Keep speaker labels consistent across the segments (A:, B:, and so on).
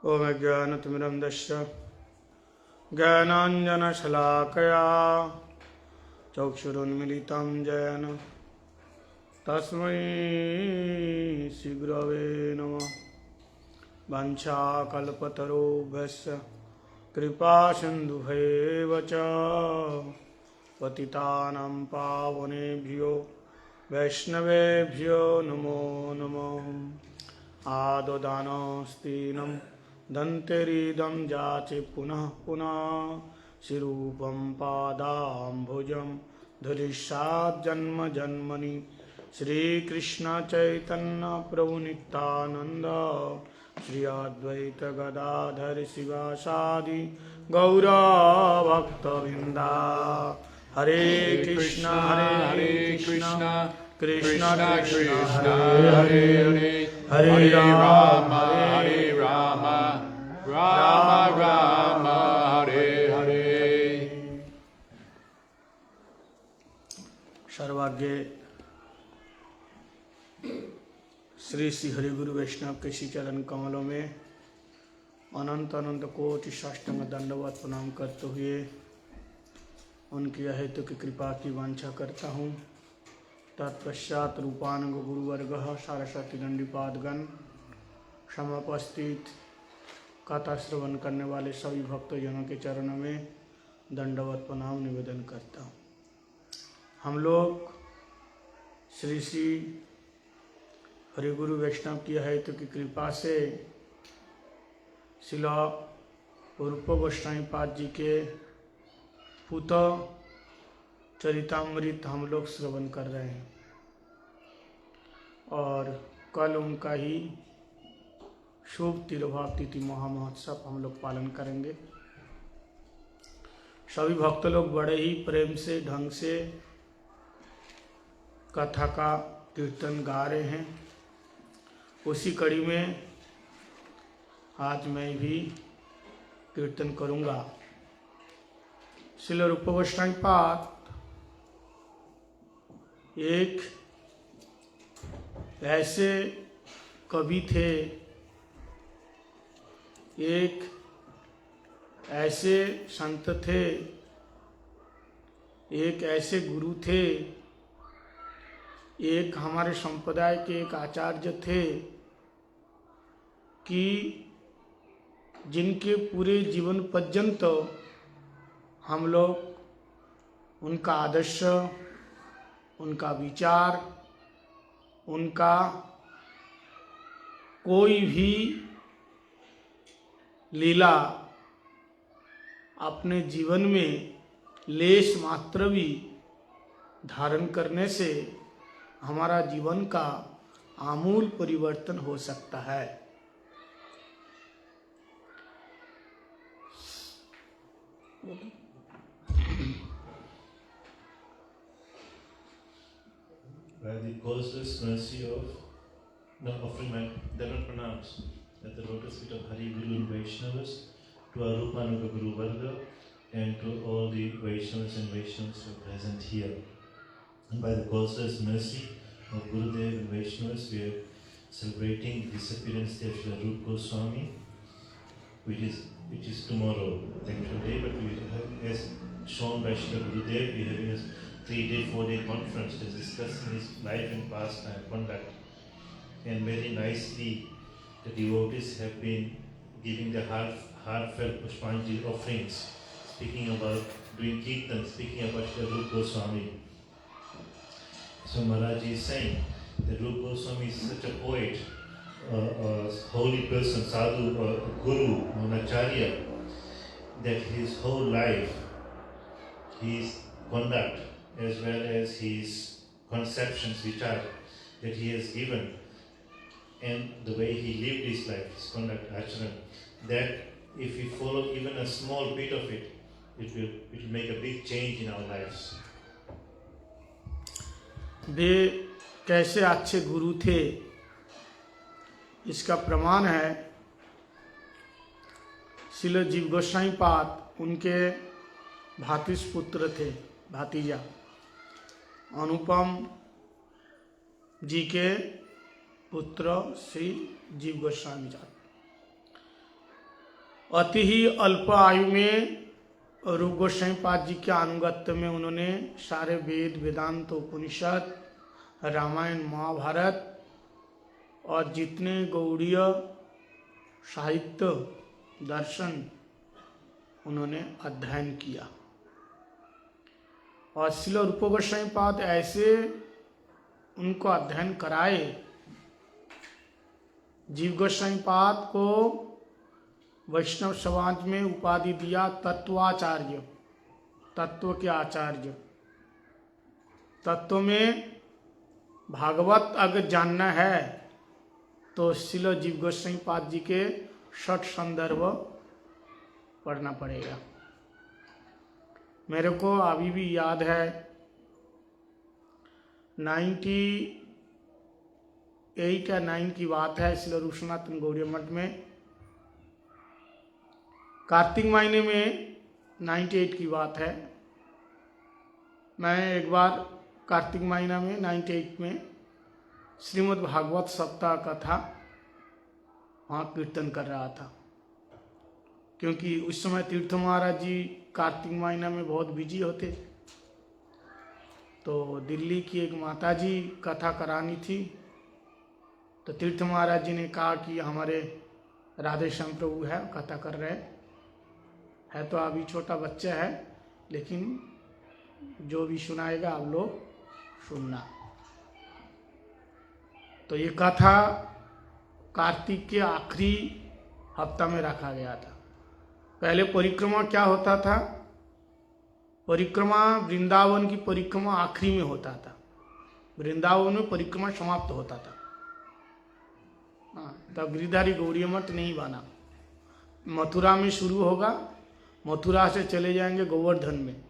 A: ओम ज्ञानतिमिरन्धस्य ज्ञानाञ्जनशलाकया चक्षुरुन्मिलितं येन तस्मै श्रीगुरवे नमः। वाञ्छाकल्पतरुभ्यश्च कृपासिन्धुभ्येव च पतितानां पावनेभ्यो वैष्णवेभ्यो नमो नमः। आददानस्तीनं दन्तेरिदं जाचे पुनः पुनः शिरूपं पादाम्भुजं धुलिसात् जन्म जन्मनि श्रीकृष्ण चैतन्य प्रभु नित्यानंद श्री अद्वैत गदाधर शिवासादि गौरभक्तवृंदा। हरे कृष्ण कृष्ण कृष्ण हरे हरे हरे राम राम राम हरे हरे। सर्वज्ञ श्री श्री हरि गुरु वैष्णव के श्री चरण कमलों में अनंत अनंत कोटि साष्टांग दंडवत प्रणाम करते हुए उनकी अहेतु की कृपा की वांछा करता हूँ। तत्पश्चात रूपानुग गुरुवर्ग सारस्वती दंडीपादगण समुपस्थित कथा श्रवण करने वाले सभी भक्तजनों के चरणों में दंडवत प्रणाम निवेदन करता हूँ। हम लोग श्री श्री हरि गुरु वैष्णव की हेतु की कृपा से शिला रूप गोस्वामी पाद जी के पूत चरितामृत हम लोग श्रवण कर रहे हैं और कल उनका ही शुभ तिरुभाव तिथि महामहोत्सव हम लोग पालन करेंगे। सभी भक्त लोग बड़े ही प्रेम से ढंग से कथा का कीर्तन गा रहे हैं। उसी कड़ी में आज मैं भी कीर्तन करूंगा। श्रील रूप गोस्वामी पाद एक ऐसे कवि थे, एक ऐसे संत थे, एक ऐसे गुरु थे, एक हमारे संप्रदाय के एक आचार्य थे कि जिनके पूरे जीवन पर्यंत हम लोग उनका आदर्श, उनका विचार, उनका कोई भी लीला अपने जीवन में लेश मात्र भी धारण करने से हमारा जीवन का आमूल परिवर्तन हो सकता है।
B: By the causeless mercy of the offering my not pronounced at the lotus feet of Hari Guru and Vaishnavas, to our Rupanuga Guru Varga, and to all the Vaishnavas and Vaishnavas who are present here. And by the causeless mercy of Gurudev and Vaishnavas, we are celebrating the disappearance day of Srila Rupa Goswami, which is tomorrow, the actual day, but we have, as shown by Srila Gurudev, we have a 3-day, 4-day conference to discuss his life and pastime conduct. And very nicely, the devotees have been giving the heartfelt Pushpanjali offerings, speaking about doing kirtan, speaking about Srila Rupa Goswami. So Maharaji is saying that Rupa Goswami is such a poet, a holy person, sadhu, guru, an acharya, that his whole life, his conduct, as well as his conceptions, vichar, that he has given, and the way he lived his life, his conduct, acharan, that if we follow even a small bit of it, it will make a big change in our lives.
A: वे कैसे अच्छे गुरु थे, इसका प्रमाण है श्रील जीव गोस्वामी पाद उनके भातिस्पुत्र थे, भातीजा अनुपम जी के पुत्र श्री जीव गोस्वामी जी। अति ही अल्प आयु में रूप गोस्वामी पाद जी के अनुगत्य में उन्होंने सारे वेद, वेदांत, उपनिषद, रामायण, महाभारत और जितने गौड़ीय साहित्य, दर्शन उन्होंने अध्ययन किया। और श्रील रूप गोस्वामी पाद ऐसे उनको अध्ययन कराए। जीव गोस्वामी पाद को वैष्णव समाज में उपाधि दिया तत्वाचार्य, तत्व के आचार्य। तत्व में भागवत अगर जानना है तो श्रील जीव गोस्वामी पाद जी के 6 संदर्भ पढ़ना पड़ेगा। मेरे को अभी भी याद है 98 या 9 की बात है। श्रील रूप सनातन गौड़ीय मठ में कार्तिक महीने में 98 की बात है। मैं एक बार कार्तिक महीना में 98 में श्रीमद् भागवत सप्ताह का था, वहाँ कीर्तन कर रहा था। क्योंकि उस समय तीर्थ महाराज जी कार्तिक महीना में बहुत बिजी होते, तो दिल्ली की एक माता जी कथा करानी थी। तो तीर्थ महाराज जी ने कहा कि हमारे राधे श्याम प्रभु है, कथा कर रहे है तो अभी छोटा बच्चा है, लेकिन जो भी सुनाएगा आप लोग सुनना। तो ये कथा कार्तिक के आखिरी हफ्ता में रखा गया था। पहले परिक्रमा क्या होता था, परिक्रमा वृंदावन की परिक्रमा आखिरी में होता था। वृंदावन में परिक्रमा समाप्त होता था। तब गिरिधारी गौड़ीय मठ नहीं बना। मथुरा में शुरू होगा, मथुरा से चले जाएंगे गोवर्धन में।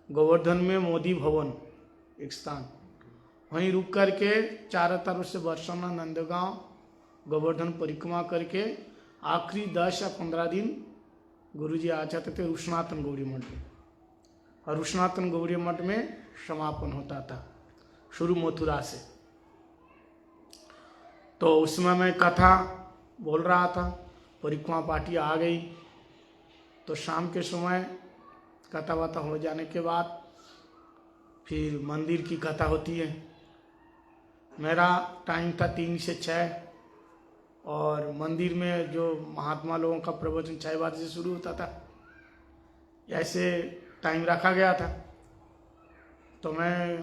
A: गोवर्धन में मोदी भवन एक स्थान, वहीं रुक करके चारों तरफ से बरसाना, नंदगांव, गोवर्धन परिक्रमा करके आखिरी 10 या 15 दिन गुरुजी आ जाते थे रूप सनातन गौड़ीय मठ में। और रूप सनातन गौड़ीय मठ में समापन होता था, शुरू मथुरा से। तो उस समय मैं कथा बोल रहा था, परिक्रमा पार्टी आ गई। तो शाम के समय कथा वाता हो जाने के बाद फिर मंदिर की कथा होती है। मेरा टाइम था 3 से 6, और मंदिर में जो महात्मा लोगों का प्रवचन 6 बजे से शुरू होता था, ऐसे टाइम रखा गया था। तो मैं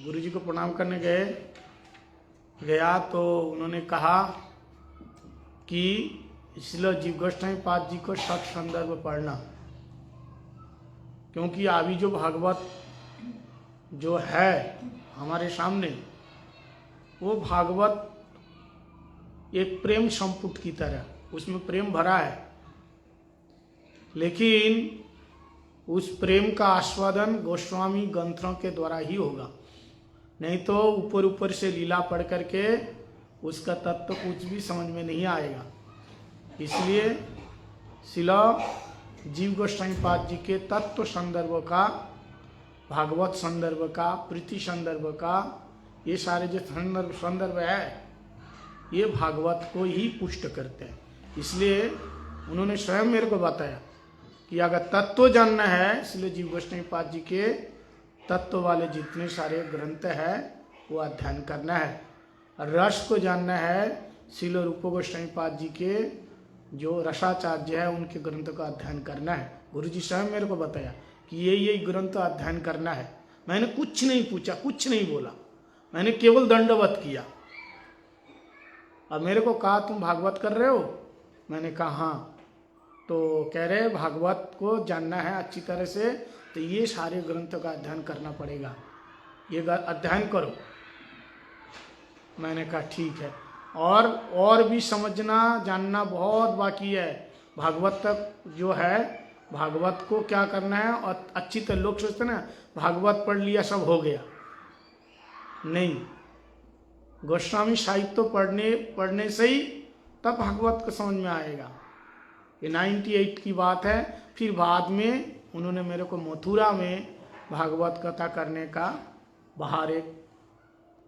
A: गुरुजी को प्रणाम करने गया तो उन्होंने कहा कि श्रील जीव गोस्वामी पाद जी को 6 संदर्भ पढ़ना, क्योंकि अभी जो भागवत जो है हमारे सामने, वो भागवत एक प्रेम संपुट की तरह, उसमें प्रेम भरा है, लेकिन उस प्रेम का आस्वादन गोस्वामी ग्रंथों के द्वारा ही होगा। नहीं तो ऊपर ऊपर से लीला पढ़ करके उसका तत्व कुछ भी समझ में नहीं आएगा। इसलिए श्रील जीव गोस्वामी पाद जी के तत्व संदर्भ का, भागवत संदर्भ का, प्रीति संदर्भ का, ये सारे जो संदर्भ है ये भागवत को ही पुष्ट करते हैं। इसलिए उन्होंने स्वयं मेरे को बताया कि अगर तत्व जानना है, इसलिए जीव गोस्वामी पाद जी के तत्व वाले जितने सारे ग्रंथ हैं वो अध्ययन करना है। रस को जानना है, श्रील रूप गोस्वामी पाद जी के जो रसाचार्य है उनके ग्रंथों का अध्ययन करना है। गुरुजी स्वयं मेरे को बताया कि ये ग्रंथ अध्ययन करना है। मैंने कुछ नहीं पूछा, कुछ नहीं बोला, मैंने केवल दंडवत किया। अब मेरे को कहा तुम भागवत कर रहे हो, मैंने कहा हाँ। तो कह रहे भागवत को जानना है अच्छी तरह से, तो ये सारे ग्रंथों का अध्ययन करना पड़ेगा, ये अध्ययन करो। मैंने कहा ठीक है। और भी समझना जानना बहुत बाकी है। भागवत तक जो है, भागवत को क्या करना है, और अच्छी तरह लोग सोचते ना भागवत पढ़ लिया सब हो गया, नहीं। गोस्वामी साहित्य पढ़ने से ही तब भागवत को समझ में आएगा। ये 98 की बात है। फिर बाद में उन्होंने मेरे को मथुरा में भागवत कथा करने का बाहर एक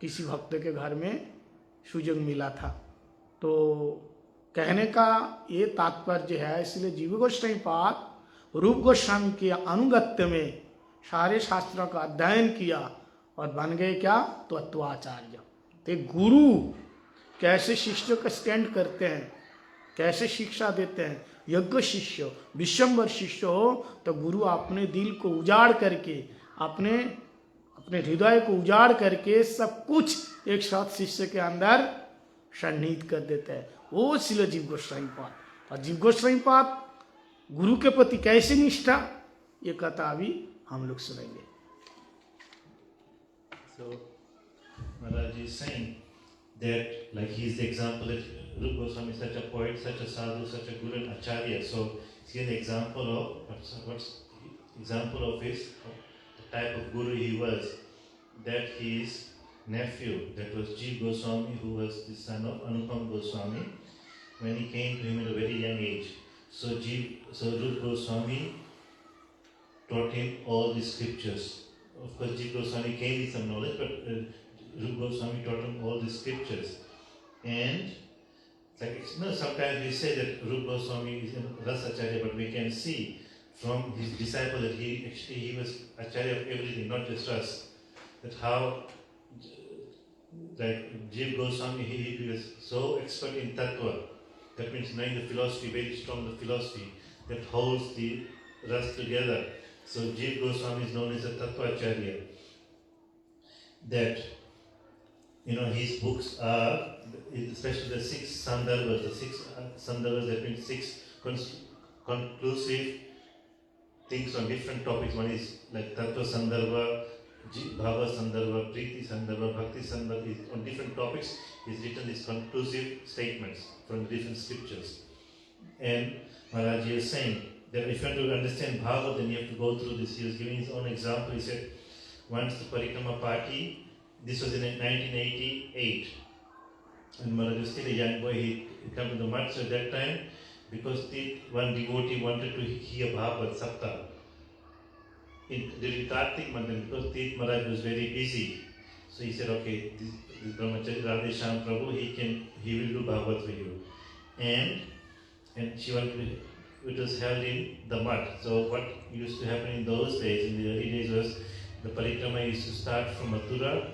A: किसी भक्त के घर में सुजग मिला था। तो कहने का ये तात्पर्य है। इसलिए जीव गोस्वामी पाद रूप गोस्वामी के अनुगत्य में सारे शास्त्रों का अध्ययन किया और बन गए क्या? तत्वाचार्य। तो गुरु कैसे शिष्यों का स्टैंड करते हैं, कैसे शिक्षा देते हैं। यज्ञ शिष्य विश्वम्भर शिष्य हो तो गुरु अपने दिल को उजाड़ करके, अपने हृदय को उजाड़ करके सब कुछ एक साथ शिष्य के अंदर सन्निहित कर देता है। वो श्रील जीव गोस्वामी पाद। और जीव गोस्वामी पाद गुरु के प्रति कैसे निष्ठा, ये कथा अभी हम लोग सुनेंगे।
B: So Maharaj is saying that, like, he is the example that Rupa Goswami is such a poet, such a sadhu, such a guru and acharya. So he is an example of what's example of his the type of guru he was. That his nephew, that was Jeev Goswami, who was the son of Anupam Goswami, when he came to him at a very young age. So Rupa Goswami taught him all the scriptures. Of course, Jeev Goswami came with some knowledge, but Rupa Goswami taught him all the scriptures. And sometimes we say that Rupa Goswami is a Ras Acharya, but we can see from his disciple that he was Acharya of everything, not just Ras. That how, like Jeev Goswami, he was so expert in Tattva. That means knowing the philosophy, very strong the philosophy that holds the Ras together. So Jeev Goswami is known as a Tattvacharya. That, his books are, especially the 6 Sandarbhas, that means 6 conclusive things on different topics. One is like Tattva Sandarbha, Bhava Sandarbha, Priti Sandarbha, Bhakti Sandarbha. Is on different topics. He's written these conclusive statements from different scriptures. And Maharaj is saying that if you want to understand Bhagavad, then you have to go through this. He was giving his own example. He said, once the Parikrama party, this was in 1988, and Maharaj was still a young boy, he came to the mutt. So at that time, because one devotee wanted to hear Bhagavad Sapta during Kartik month, and because Tit Maharaj was very busy, so he said, okay, this Brahmachari Radhe Shyam Prabhu, he will do Bhagavad for you. And she wanted it was held in the mud. So what used to happen in those days, in the early days, was the parikrama used to start from Mathura,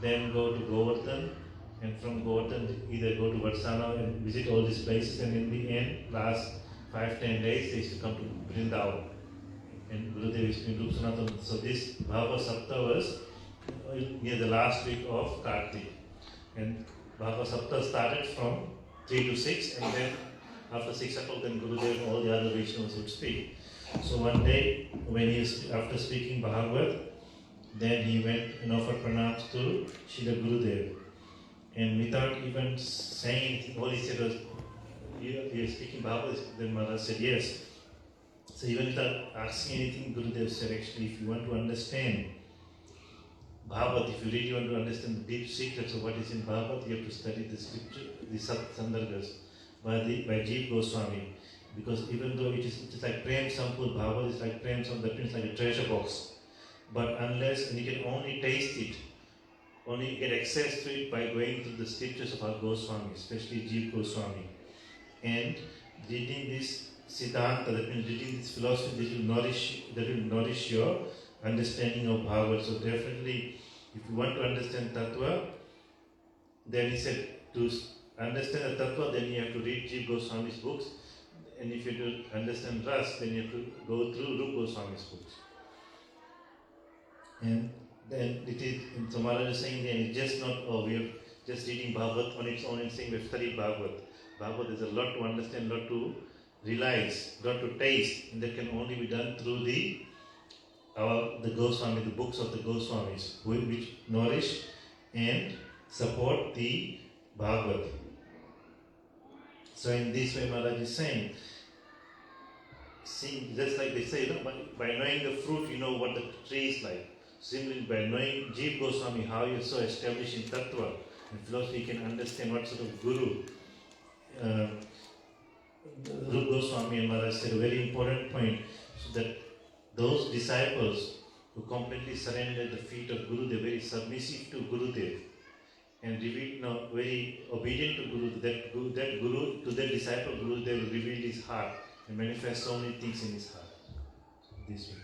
B: then go to Govardhan, and from Govardhan either go to Vatsana and visit all these places, and in the end, last 5-10 days, they used to come to Vrindavan. And Gurudev used to do Sanatana. So this Bhagavad Sapta was near the last week of Kartik. And Bhagavad Sapta started from 3 to 6, and then after 6 o'clock, then Gurudev and all the other Vaishnavas would speak. So one day, when he was, after speaking Bhagavad, then he went and offered pranams to Srila Gurudev. And without even saying anything, all he said was, you are speaking Bhagavad? Then Maharaj said, yes. So even without asking anything, Gurudev said, actually, if you want to understand Bhagavad, if you really want to understand the deep secrets of what is in Bhagavad, you have to study the scripture, the Sandarbhas by Jeev Goswami. Because even though it's like Prem Sampur, Bhagavad is like Prem Sampur, that means like a treasure box. But unless, and you can only taste it, only get access to it by going through the scriptures of our Goswami, especially Jeev Goswami. And reading this Siddhanta, that means reading this philosophy, that will nourish your understanding of Bhagavad. So definitely, if you want to understand Tattva, then he said, to understand the Tattva, then you have to read Jeev Goswami's books. And if you do understand Ras, then you have to go through Rupa Goswami's books. And then it is, so Maharaj is saying that it's just not, we are just reading Bhagavad on its own and saying we've studied Bhagavad. Bhagavad is a lot to understand, lot to realize, lot to taste, and that can only be done through the Goswami, the books of the Goswamis, which nourish and support the Bhagavad. So in this way Maharaj is saying, see, just like they say, by knowing the fruit, you know what the tree is like. Similarly, by knowing Jeev Goswami, how you are so established in Tattva and philosophy, you can understand what sort of Guru. Rupa Goswami and Maharaj said a very important point, so that those disciples who completely surrender at the feet of Gurudev, very submissive to Gurudev, and reveal, very obedient to Guru. That Guru, to that disciple Guru, they will reveal his heart and manifest so many things in his heart. This way.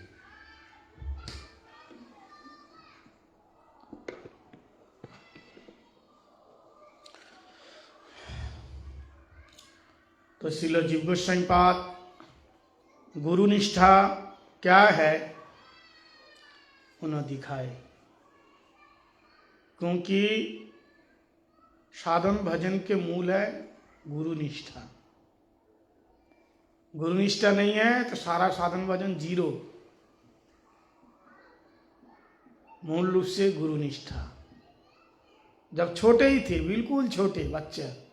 A: तो श्रील जीव गोस्वामी पाद गुरु निष्ठा क्या है उन्हें दिखाए, क्योंकि साधन भजन के मूल है गुरु निष्ठा। गुरु निष्ठा नहीं है तो सारा साधन भजन जीरो। मूल रूप से गुरु निष्ठा। जब छोटे ही थे, बिल्कुल छोटे बच्चे,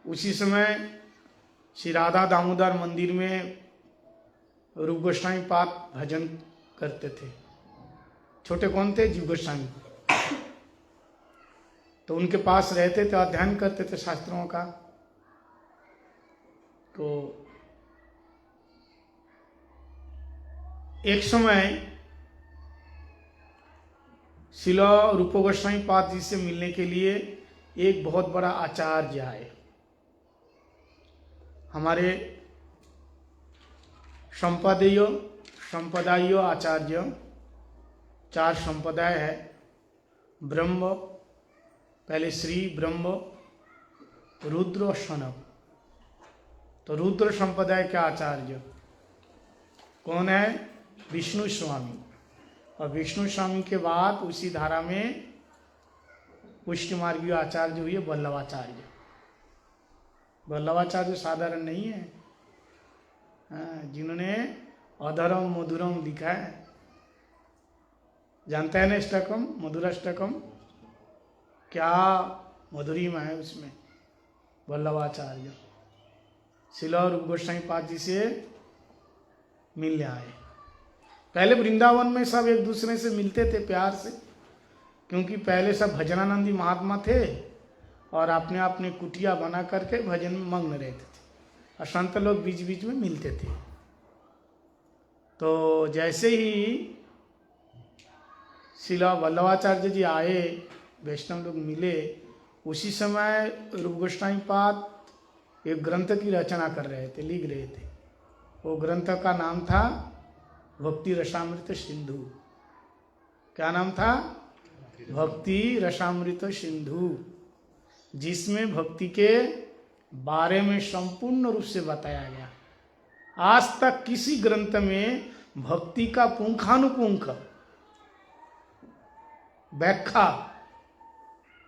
A: उसी समय श्री राधा दामोदर मंदिर में रूप गोस्वामी पाद भजन करते थे। छोटे कौन थे? जीव गोस्वामी। तो उनके पास रहते थे, अध्ययन करते थे शास्त्रों का। तो एक समय श्रील रूप गोस्वामी पाद जी से मिलने के लिए एक बहुत बड़ा आचार्य आए। हमारे संप्रदाय आचार्य 4 संप्रदाय है। ब्रह्म, पहले श्री, ब्रह्म, रुद्र और सनक। तो रुद्र संप्रदाय के आचार्य कौन है? विष्णु स्वामी। और विष्णु स्वामी के बाद उसी धारा में पुष्टि मार्गीय आचार्य हुए वल्लभाचार्य। वल्लभाचार्य साधारण नहीं है, जिन्होंने अधरम मधुरम लिखा है। जानते हैं ना अष्टकम, मधुराष्टकम, क्या मधुरिमा है उसमें। वल्लभाचार्य श्रील रूप गोस्वामी पाद जी से मिलने आए। पहले वृंदावन में सब एक दूसरे से मिलते थे प्यार से, क्योंकि पहले सब भजनानंदी महात्मा थे और अपने अपने कुटिया बना करके भजन में मग्न रहते थे, और संत लोग बीच बीच में मिलते थे। तो जैसे ही श्रील वल्लभाचार्य जी आए, वैष्णव लोग मिले, उसी समय रूप गोस्वामी पाद एक ग्रंथ की रचना कर रहे थे, लिख रहे थे। वो ग्रंथ का नाम था भक्ति रसामृत सिंधु। क्या नाम था? भक्ति रसामृत सिंधु, जिसमें भक्ति के बारे में संपूर्ण रूप से बताया गया। आज तक किसी ग्रंथ में भक्ति का पुंखानुपुंख व्याख्या,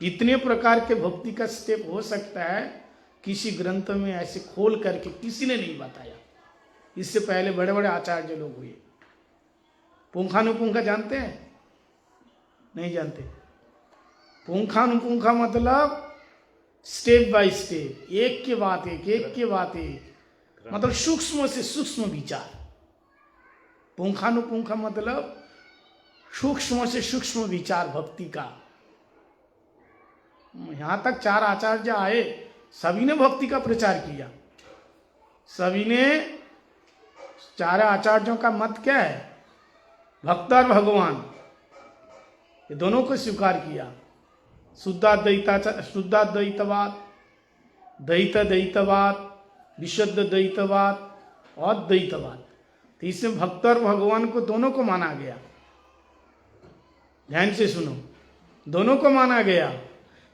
A: इतने प्रकार के भक्ति का स्टेप हो सकता है, किसी ग्रंथ में ऐसे खोल करके किसी ने नहीं बताया। इससे पहले बड़े बड़े आचार्य लोग हुए। पुंखानुपुंखा जानते हैं? नहीं जानते। पुंखानुपुंखा मतलब स्टेप बाय स्टेप, एक के बाद एक, एक के बाद एक, मतलब सूक्ष्म से सूक्ष्म विचार। पुंखानुपुंखा मतलब सूक्ष्म से सूक्ष्म विचार भक्ति का। यहां तक 4 आचार्य आए, सभी ने भक्ति का प्रचार किया। सभी ने, 4 आचार्यों का मत क्या है? भक्त और भगवान, ये दोनों को स्वीकार किया। शुद्धाद्वैतवाद, द्वैतवाद, विशुद्ध द्वैतवाद और द्वैतवाद। तो इसमें भक्त और भगवान को दोनों को माना गया। ध्यान से सुनो, दोनों को माना गया।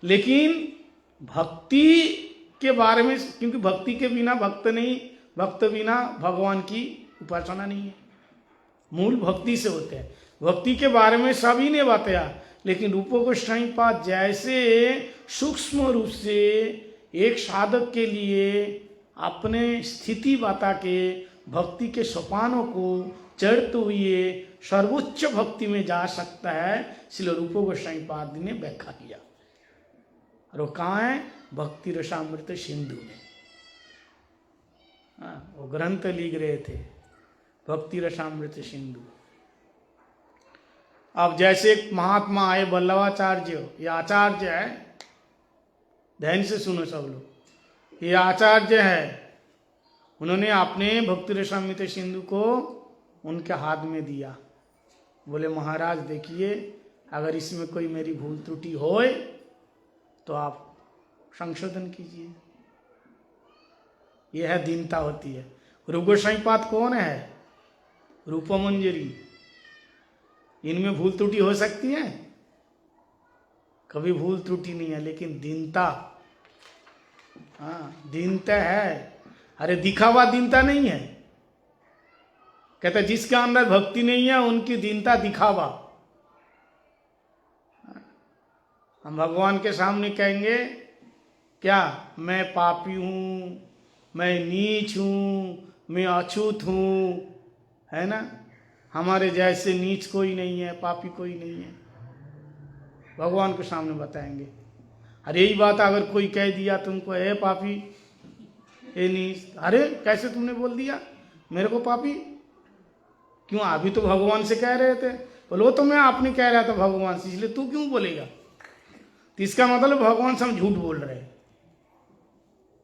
A: लेकिन भक्ति के बारे में, क्योंकि भक्ति के बिना भक्त नहीं, भक्त बिना भगवान की उपासना नहीं है। मूल भक्ति से होते हैं। भक्ति के बारे में सभी ने बताया, लेकिन रूप गोस्वामी पाद जैसे सूक्ष्म रूप से एक साधक के लिए अपने स्थिति बता के भक्ति के सोपानों को चढ़ते हुए सर्वोच्च भक्ति में जा सकता है, इसलिए रूप गोस्वामी पाद ने व्याख्या किया। और वो कहाँ है? भक्ति रसामृत सिंधु में। वो ग्रंथ लिख रहे थे, भक्ति रसामृत सिंधु। अब जैसे एक महात्मा आए वल्लभाचार्य, ये आचार्य है, ध्यान से सुनो सब लोग, ये आचार्य है। उन्होंने अपने भक्ति रसामृत सिंधु को उनके हाथ में दिया। बोले महाराज देखिए, अगर इसमें कोई मेरी भूल त्रुटि होए तो आप संशोधन कीजिए। यह है दीनता होती है। रूपगोस्वामीपाद कौन है? रूपमंजरी। इनमें भूल त्रुटि हो सकती है? कभी भूल त्रुटि नहीं है, लेकिन दीनता, हाँ दीनता है। अरे दिखावा दीनता नहीं है। कहते जिसके अंदर भक्ति नहीं है उनकी दीनता दिखावा। हम भगवान के सामने कहेंगे क्या? मैं पापी हूं, मैं नीच हूं, मैं अछूत हूं, है ना? हमारे जैसे नीच कोई नहीं है, पापी कोई नहीं है। भगवान के सामने बताएंगे। अरे यही बात अगर कोई कह दिया तुमको, है पापी, ए नीच, अरे कैसे तुमने बोल दिया मेरे को पापी? क्यों? अभी तो भगवान से कह रहे थे। बोलो तो मैं आपने कह रहा था भगवान से, इसलिए तू क्यों बोलेगा? तो इसका मतलब भगवान से हम झूठ बोल रहे हैं।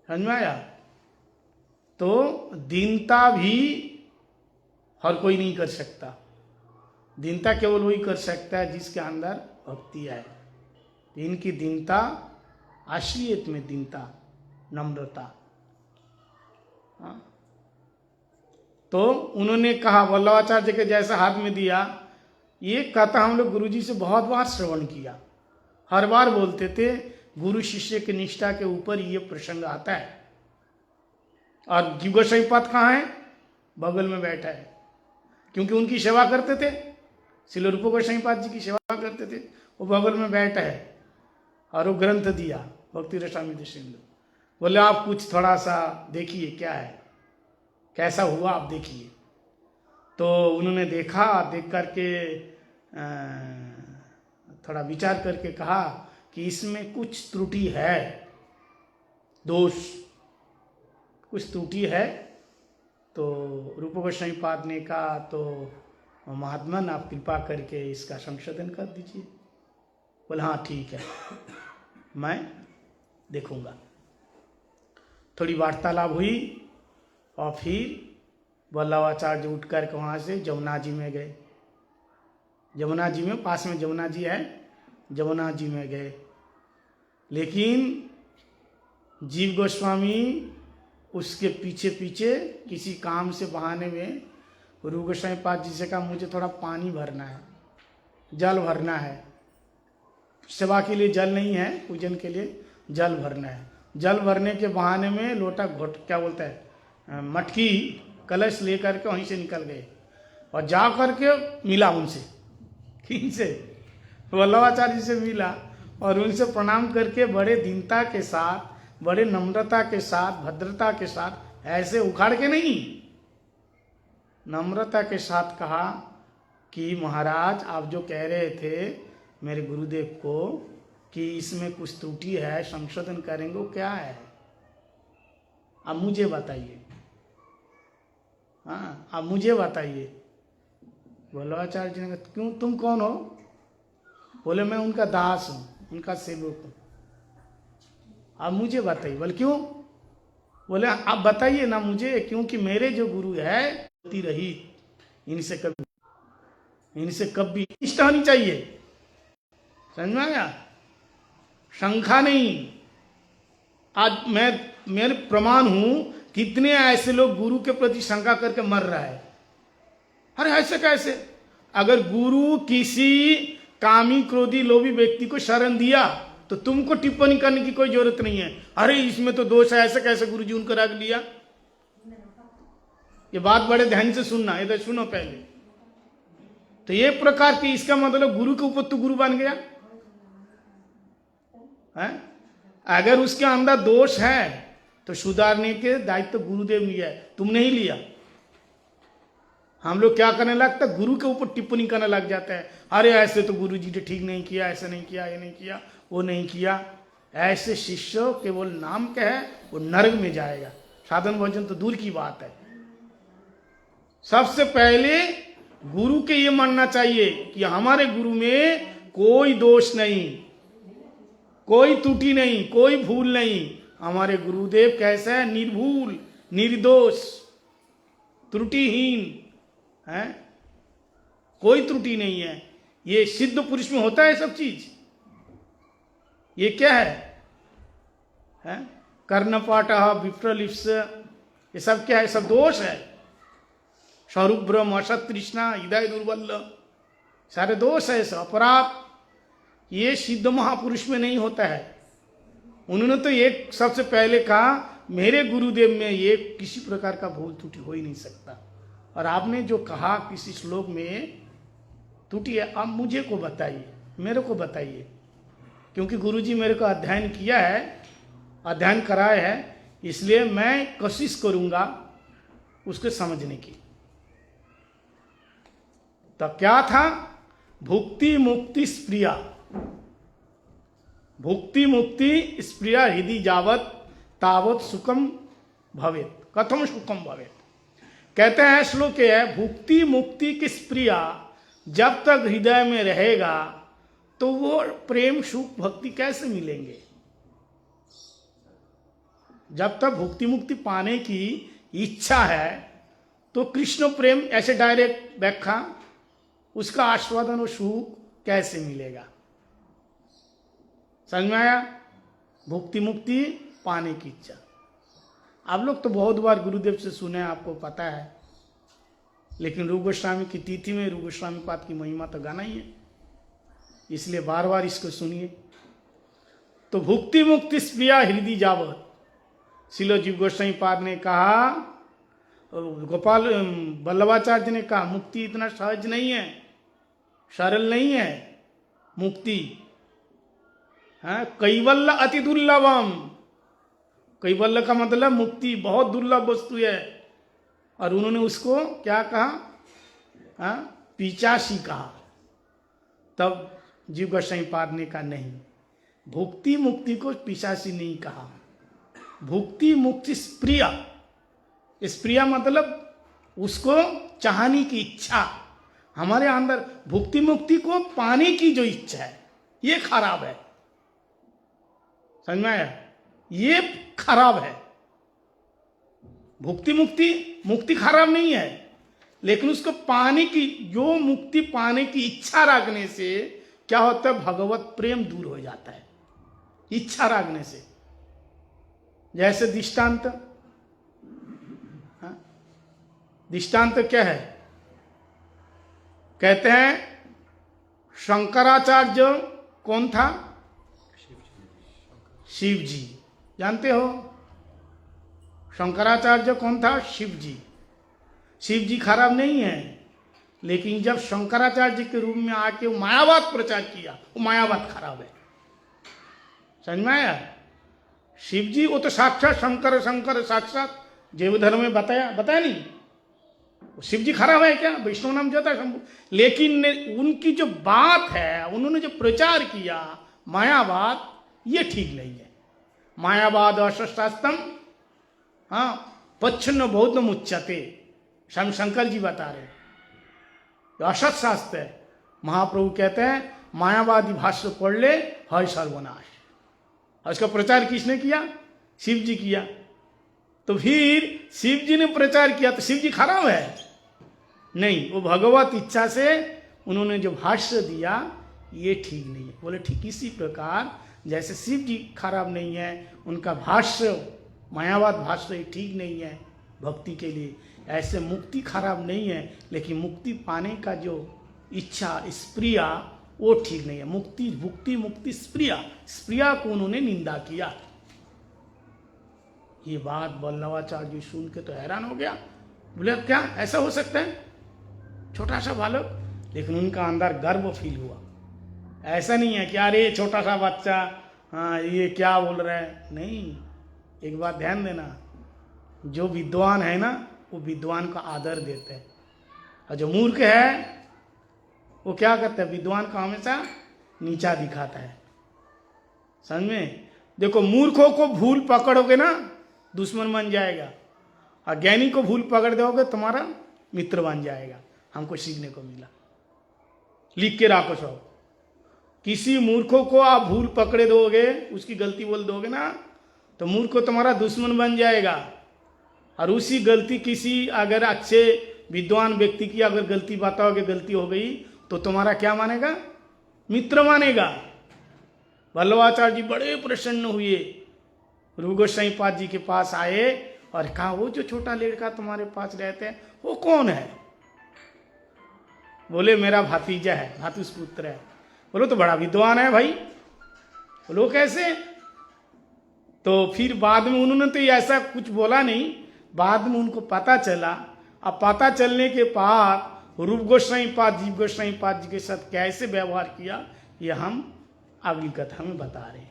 A: समझ में आया? तो दीनता भी हर कोई नहीं कर सकता। दीनता केवल वही कर सकता है जिसके अंदर भक्ति है। इनकी दीनता, असलियत में दीनता, नम्रता। हाँ? तो उन्होंने कहा, वल्लभाचार्य के जैसा हाथ में दिया, ये कथा हम लोग गुरुजी से बहुत बार श्रवण किया। हर बार बोलते थे गुरु शिष्य की निष्ठा के ऊपर ये प्रसंग आता है। और जीव गोस्वामीपाद कहाँ है? बगल में बैठा है, क्योंकि उनकी सेवा करते थे। श्रील रूप गोस्वामीपाद जी की सेवा करते थे, वो बगल में बैठा है। और वो ग्रंथ दिया भक्ति रसामृत सिंधु। बोले आप कुछ थोड़ा सा देखिए क्या है, कैसा हुआ आप देखिए। तो उन्होंने देखा, देख करके थोड़ा विचार करके कहा कि इसमें कुछ त्रुटि है, दोष, कुछ त्रुटि है। तो रूप गोस्वामीपाद ने कहा, तो महात्मन आप कृपा करके इसका संशोधन कर दीजिए। बोले हाँ ठीक है, मैं देखूंगा। थोड़ी वार्तालाप हुई और फिर वल्लभाचार्य उठ करके वहाँ से जमुना जी में गए। जमुना जी में, पास में जमुना जी है, जमुना जी में गए। लेकिन जीव गोस्वामी उसके पीछे पीछे किसी काम से, बहाने में रूप गोस्वामीपाद जी से कहा मुझे थोड़ा पानी भरना है, जल भरना है। सेवा के लिए जल नहीं है, पूजन के लिए जल भरना है। जल भरने के बहाने में लोटा घोट, क्या बोलता है, मटकी, कलश लेकर के वहीं से निकल गए और जा करके मिला उनसे। किनसे? वल्लभाचार्य जी से मिला और उनसे प्रणाम करके बड़े दीनता के साथ, बड़े नम्रता के साथ, भद्रता के साथ, ऐसे उखाड़ के नहीं, नम्रता के साथ कहा कि महाराज आप जो कह रहे थे मेरे गुरुदेव को कि इसमें कुछ त्रुटि है, संशोधन करेंगे, वो क्या है आप मुझे बताइए। हाँ आप मुझे बताइए। वल्लभाचार्य जी ने कहा क्यों, तुम कौन हो? बोले मैं उनका दास हूँ, उनका सेवक हूँ। आप मुझे बताइए। बोले क्यों? बोले आप बताइए ना मुझे, क्योंकि मेरे जो गुरु है होती रही, इनसे कभी निष्ठा होनी चाहिए। समझ में आया? शंका नहीं। आज मेरे प्रमाण हूं, कितने ऐसे लोग गुरु के प्रति शंका करके मर रहा है। अरे ऐसे कैसे? अगर गुरु किसी कामी, क्रोधी, लोभी व्यक्ति को शरण दिया तो तुमको टिप्पणी करने की कोई जरूरत नहीं है। अरे इसमें तो दोष है, ऐसे कैसे गुरुजी उनको रख लिया। ये बात बड़े ध्यान से सुनना, इधर सुनो पहले। तो ये प्रकार की, इसका मतलब गुरु के ऊपर तो गुरु बन गया है? अगर उसके अंदर दोष है तो सुधारने के दायित्व तो गुरुदेव लिया है, तुमने ही लिया। हम लोग क्या करने लगता है, गुरु के ऊपर टिप्पणी करने लग जाता है। अरे ऐसे तो गुरु जी ने ठीक नहीं किया, ऐसे नहीं किया, ये नहीं किया, वो नहीं किया। ऐसे शिष्य केवल नाम का है, वो नरक में जाएगा। साधन भोजन तो दूर की बात है। सबसे पहले गुरु के ये मानना चाहिए कि हमारे गुरु में कोई दोष नहीं, कोई त्रुटि नहीं, कोई भूल नहीं। हमारे गुरुदेव कैसे है? निर्भूल, निर्दोष, त्रुटिहीन है, कोई त्रुटि नहीं है। ये सिद्ध पुरुष में होता है सब चीज? ये क्या है? कर्णपाठ, विप्रलिप्स, ये सब क्या है? सब दोष है। स्वरूप ब्रह्म, असत तृष्णा, हृदय दुर्बल, सारे दोष है, सब अपराध। ये सिद्ध महापुरुष में नहीं होता है। उन्होंने तो एक सबसे पहले कहा मेरे गुरुदेव में ये किसी प्रकार का भूल त्रुटि हो ही नहीं सकता। और आपने जो कहा किसी श्लोक में त्रुटि है, अब मुझे को बताइए, मेरे को बताइए, क्योंकि गुरुजी मेरे को अध्ययन किया है, अध्ययन कराया है, इसलिए मैं कोशिश करूंगा उसको समझने की। तो क्या था? भुक्ति मुक्ति स्प्रिया, भुक्ति मुक्ति स्प्रिया हृदय जावत तावत सुखम भवेत, कथम सुखम भवेत। कहते हैं श्लोक है, भुक्ति मुक्ति की स्प्रिया जब तक हृदय में रहेगा तो वो प्रेम सुख भक्ति कैसे मिलेंगे? जब तक भुक्ति मुक्ति पाने की इच्छा है तो कृष्ण प्रेम ऐसे डायरेक्ट व्याख्या, उसका आस्वादन और सुख कैसे मिलेगा? समझ में आया? भुक्ति मुक्ति पाने की इच्छा। आप लोग तो बहुत बार गुरुदेव से सुने, आपको पता है, लेकिन रूप गोस्वामी की तिथि में रूप गोस्वामी पाद की महिमा तो गाना ही है, इसलिए बार बार इसको सुनिए। तो भुक्ति मुक्ति स्प्रिया हृदय जावत, श्रील जीव गोस्वामी पाद ने कहा, गोपाल वल्लभाचार्य ने कहा मुक्ति इतना सहज नहीं है, सरल नहीं है मुक्ति, कैवल्य अति दुर्लभम। कैवल्य का मतलब मुक्ति बहुत दुर्लभ वस्तु है। और उन्होंने उसको क्या कहा? पिचासी कहा। तब जीव गोस्वामी पाद ने कहा नहीं, भुक्ति मुक्ति को पिशासी नहीं कहा, भुक्ति मुक्ति स्प्रिया। स्प्रिया मतलब उसको चाहने की इच्छा, हमारे अंदर भुक्ति मुक्ति को पाने की जो इच्छा है, ये खराब है। समझ में आया? ये खराब है। भुक्ति मुक्ति खराब नहीं है, लेकिन उसको पाने की, जो मुक्ति पाने की इच्छा रखने से क्या होता है? भगवत प्रेम दूर हो जाता है इच्छा रखने से। जैसे दृष्टांत, दृष्टांत क्या है? कहते हैं शंकराचार्य कौन था? शिव जी। जानते हो शंकराचार्य कौन था? शिव जी। शिव जी खराब नहीं है, लेकिन जब शंकराचार्य के रूप में आके वो मायावाद प्रचार किया, वो मायावाद खराब है। समझ में आया? शिव जी वो तो साक्षात शंकर साक्षात जैव धर्म में बताया नहीं। शिव जी खराब है क्या? वैष्णव नाम जाता है। लेकिन उनकी जो बात है, उन्होंने जो प्रचार किया मायावाद, ये ठीक नहीं है। मायावाद अशास्त्रम पच्छन्न बौद्ध मुच्यते, शंकर जी बता रहे, असत शास्त्र है। महाप्रभु कहते हैं मायावादी भाष्य पढ़ ले हर सर्वनाश। और इसका प्रचार किसने किया? शिव जी किया। तो फिर शिव जी ने प्रचार किया तो शिव जी खराब है? नहीं, वो भगवत इच्छा से उन्होंने जो भाष्य दिया ये ठीक नहीं है। बोले ठीक इसी प्रकार जैसे शिव जी खराब नहीं है, उनका भाष्य मायावाद भाष्य ठीक नहीं है भक्ति के लिए, ऐसे मुक्ति खराब नहीं है, लेकिन मुक्ति पाने का जो इच्छा स्प्रिया वो ठीक नहीं है। मुक्ति भुक्ति मुक्ति स्प्रिया को उन्होंने निंदा किया। ये बात वल्लभाचार्य जी सुन के तो हैरान हो गया। बोले क्या ऐसा हो सकता है? छोटा सा बालक, लेकिन उनका अंदर गर्व फील हुआ। ऐसा नहीं है कि अरे छोटा सा बच्चा, हाँ ये क्या बोल रहा है। नहीं, एक बात ध्यान देना, जो विद्वान है ना वो विद्वान का आदर देते हैं, और जो मूर्ख है वो क्या करता है? विद्वान को हमेशा नीचा दिखाता है। समझ में? देखो मूर्खों को भूल पकड़ोगे ना दुश्मन बन जाएगा, और ज्ञानी को भूल पकड़ दोगे तुम्हारा मित्र बन जाएगा। हमको सीखने को मिला, लिख के रखो सब। किसी मूर्खों को आप भूल पकड़े दोगे, उसकी गलती बोल दोगे ना, तो मूर्ख तुम्हारा दुश्मन बन जाएगा। और उसी गलती किसी अगर अच्छे विद्वान व्यक्ति की अगर गलती बताओगे गलती हो गई, तो तुम्हारा क्या मानेगा? मित्र मानेगा। वल्लभाचार्य जी बड़े प्रसन्न हुए, रूप गोस्वामी पाद जी के पास आए और कहा, वो जो छोटा लड़का तुम्हारे पास रहते हैं वो कौन है? बोले मेरा भतीजा है, भातुष पुत्र है। बोलो तो बड़ा विद्वान है भाई। बोलो कैसे? तो फिर बाद में उन्होंने तो ऐसा कुछ बोला नहीं, बाद में उनको पता चला। अब पता चलने के बाद रूप गोस्वामी पाद जीव गोस्वामी पाद जी के साथ कैसे व्यवहार किया, ये हम अगली कथा में बता रहे हैं।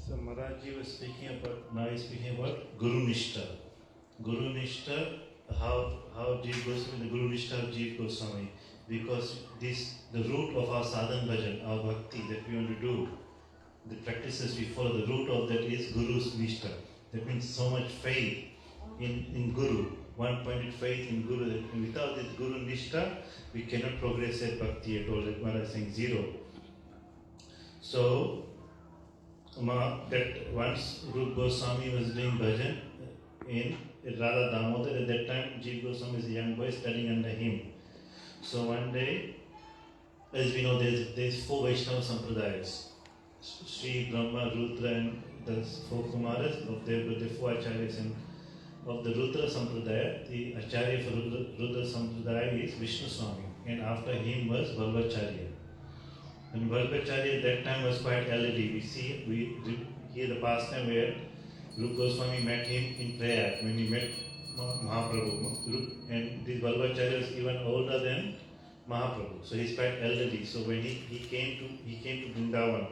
B: So Maharaj Ji was speaking about, now he's speaking about Guru Nishtha. Guru Nishtha, how Jeev Goswami, the Guru Nishtha of Jeev Goswami, because this, the root of our sadhan bhajan, our bhakti that we want to do, the practices we follow, the root of that is Guru's Nishtha. That means so much faith in Guru, one-pointed faith in Guru. That without this Guru Nishtha, we cannot progress at bhakti at all. Like Maharaj is saying, zero. So, that once Rup Goswami was doing bhajan in Radha Damodar, at that time Jeev Goswami is a young boy studying under him. So one day, as we know, there's four Vaishnava Sampradayas, Sri, Brahma, Rudra and the four Kumaras of the four Acharyas. And of the Rudra Sampradaya, the Acharya for Rudra Sampradaya is Vishnu Swami, and after him was Vallabhacharya. And Vallabhacharya at that time was quite elderly. We hear the past time where Rup Goswami met him in prayer when he met Mahaprabhu. And this Vallabhacharya was even older than Mahaprabhu, so he's quite elderly. So when he came to Vrindavan,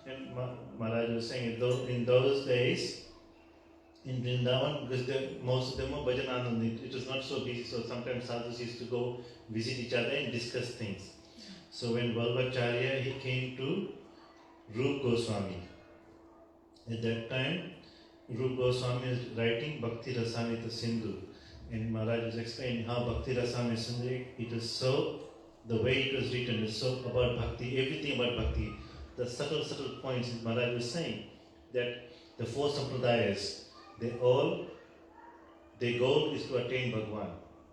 B: and Maharaj was saying in those days in Vrindavan, because most of them were bhajan anand, it was not so busy. So sometimes sadhus used to go visit each other and discuss things. So when Vallabhacharya, he came to Rup Goswami. At that time, Rup Goswami is writing Bhakti Rasamrita Sindhu. And Maharaj is explaining how Bhakti Rasamrita Sindhu, it is so, the way it was written is so about Bhakti, everything about Bhakti. The subtle points Maharaj was saying, that the four Sampradayas, their goal is to attain Bhagwan.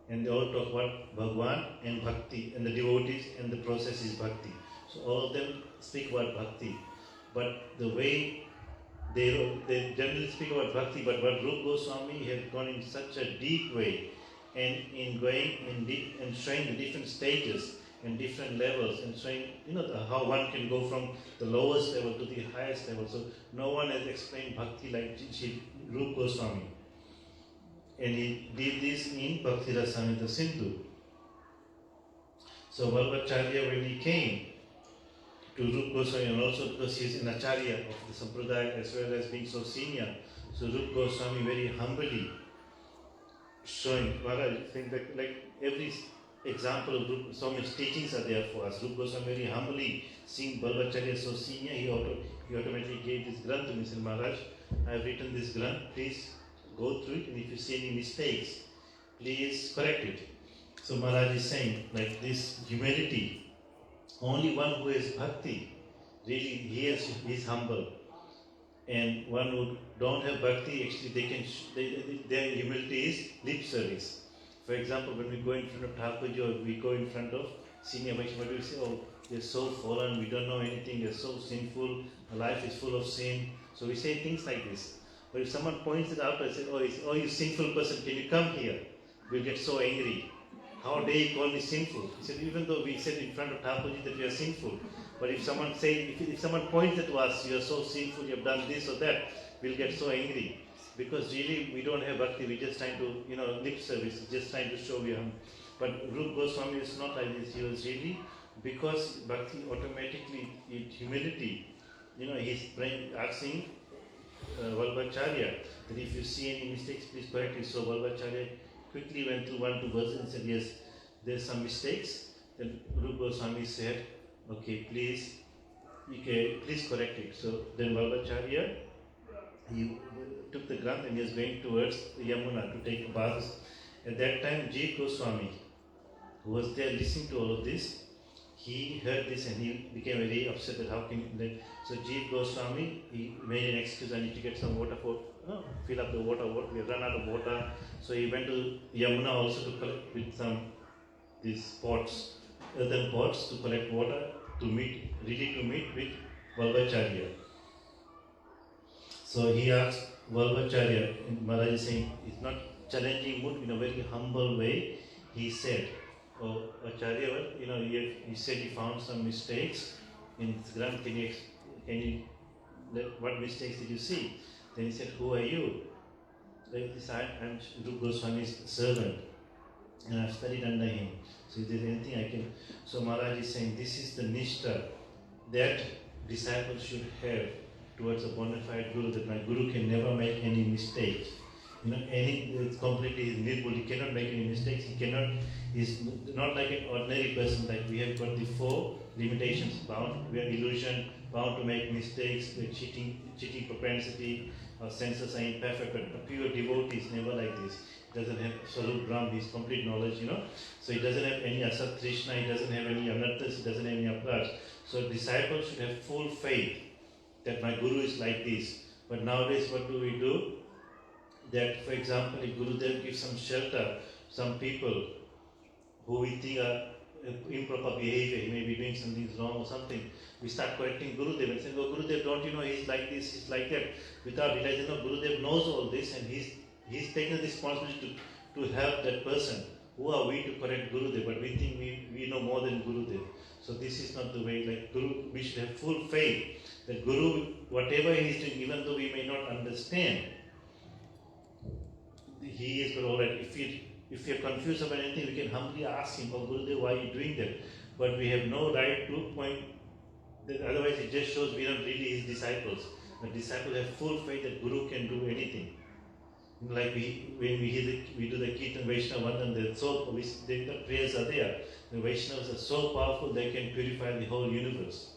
B: And they all talk about Bhagwan and Bhakti, and the devotees, and the process is Bhakti. So all of them speak about Bhakti. But the way they generally speak about Bhakti, but what Rup Goswami had gone in such a deep way, and in going in deep and showing the different stages and different levels, and showing how one can go from the lowest level to the highest level. So no one has explained Bhakti like Rup Goswami. And he did this in Bhakti Rasamrita Sindhu. So Vallabhacharya, when he came to Rup Goswami, and also because he is an Acharya of the Sampradaya as well as being so senior, so Rup Goswami very humbly showing, Maharaj, I think that like every example of Rup, so many teachings are there for us. Rup Goswami very humbly, seeing Vallabhacharya so senior, he automatically gave this Granth to me. He said, Maharaj, I have written this Granth, please go through it, and if you see any mistakes, please correct it. So Maharaj is saying, like this humility, only one who has bhakti, really he is humble. And one who don't have bhakti, actually their humility is lip service. For example, when we go in front of Thakurji or we go in front of senior Vaishnava, we say, oh, they're so fallen, we don't know anything, they're so sinful, our life is full of sin. So we say things like this. But if someone points it out and says, oh, you sinful person, can you come here? We'll get so angry. How dare you call me sinful? He said, even though we said in front of Thakurji that we are sinful, but if someone points it to us, you are so sinful, you have done this or that, we'll get so angry. Because really we don't have bhakti, we're just trying to, lip service, just trying to show we are. But Rup Goswami is not like this. He was really, because bhakti automatically, humility, he's asking Vallabhacharya that if you see any mistakes, please correct it. So Vallabhacharya quickly went through 1-2 verses and said, yes, there's some mistakes. Then Rup Goswami said, okay, please correct it. So then Vallabhacharya, he took the Granth and he was going towards the Yamuna to take a bath. At that time, Jeev Goswami, who was there listening to all of this, he heard this and he became very upset that how can that. So Jeev Goswami, he made an excuse, I need to get some water for fill up the water. We have run out of water. So he went to Yamuna also to collect with some these pots, earthen pots to collect water to meet with Vallabhacharya. So he asked Vallabhacharya, and Maharaj is saying, it's not challenging mood, in a very humble way, he said, oh Acharya, he said he found some mistakes in his Granth, can you what mistakes did you see? Then he said, who are you? Like this, I'm Rupa Goswami's servant, and I've studied under him. So if there's anything I can. So Maharaj is saying, this is the nishtha that disciples should have towards a bona fide guru, that my guru can never make any mistakes. It's completely nirbhul, he cannot make any mistakes, he's not like an ordinary person, like we have got the 4 limitations, we are illusion, bound to make mistakes, the cheating propensity, our senses are imperfect, but a pure devotee is never like this. He doesn't have Swarup Brahm, his complete knowledge, So he doesn't have any Asat Trishna, he doesn't have any Anarthas, he doesn't have any Aparats. So disciples should have full faith that my guru is like this. But nowadays what do? That, for example, if Gurudev gives some shelter, some people who we think are improper behavior, he may be doing something wrong or something, we start correcting Gurudev and saying, oh Gurudev, don't you know he's like this, he's like that, without realizing, no, Gurudev knows all this and he's taken the responsibility to help that person. Who are we to correct Gurudev? But we think we know more than Gurudev. So this is not the way. Like Guru, we should have full faith that Guru, whatever he is doing, even though we may not understand, he is good. All right. If we are confused about anything, we can humbly ask him, oh Gurudev, why are you doing that? But we have no right to point that, otherwise it just shows we are not really his disciples. The disciples have full faith that Guru can do anything. Like when we do the Kirtan Vaishnava Vandan, the prayers are there. The Vaishnavas are so powerful they can purify the whole universe.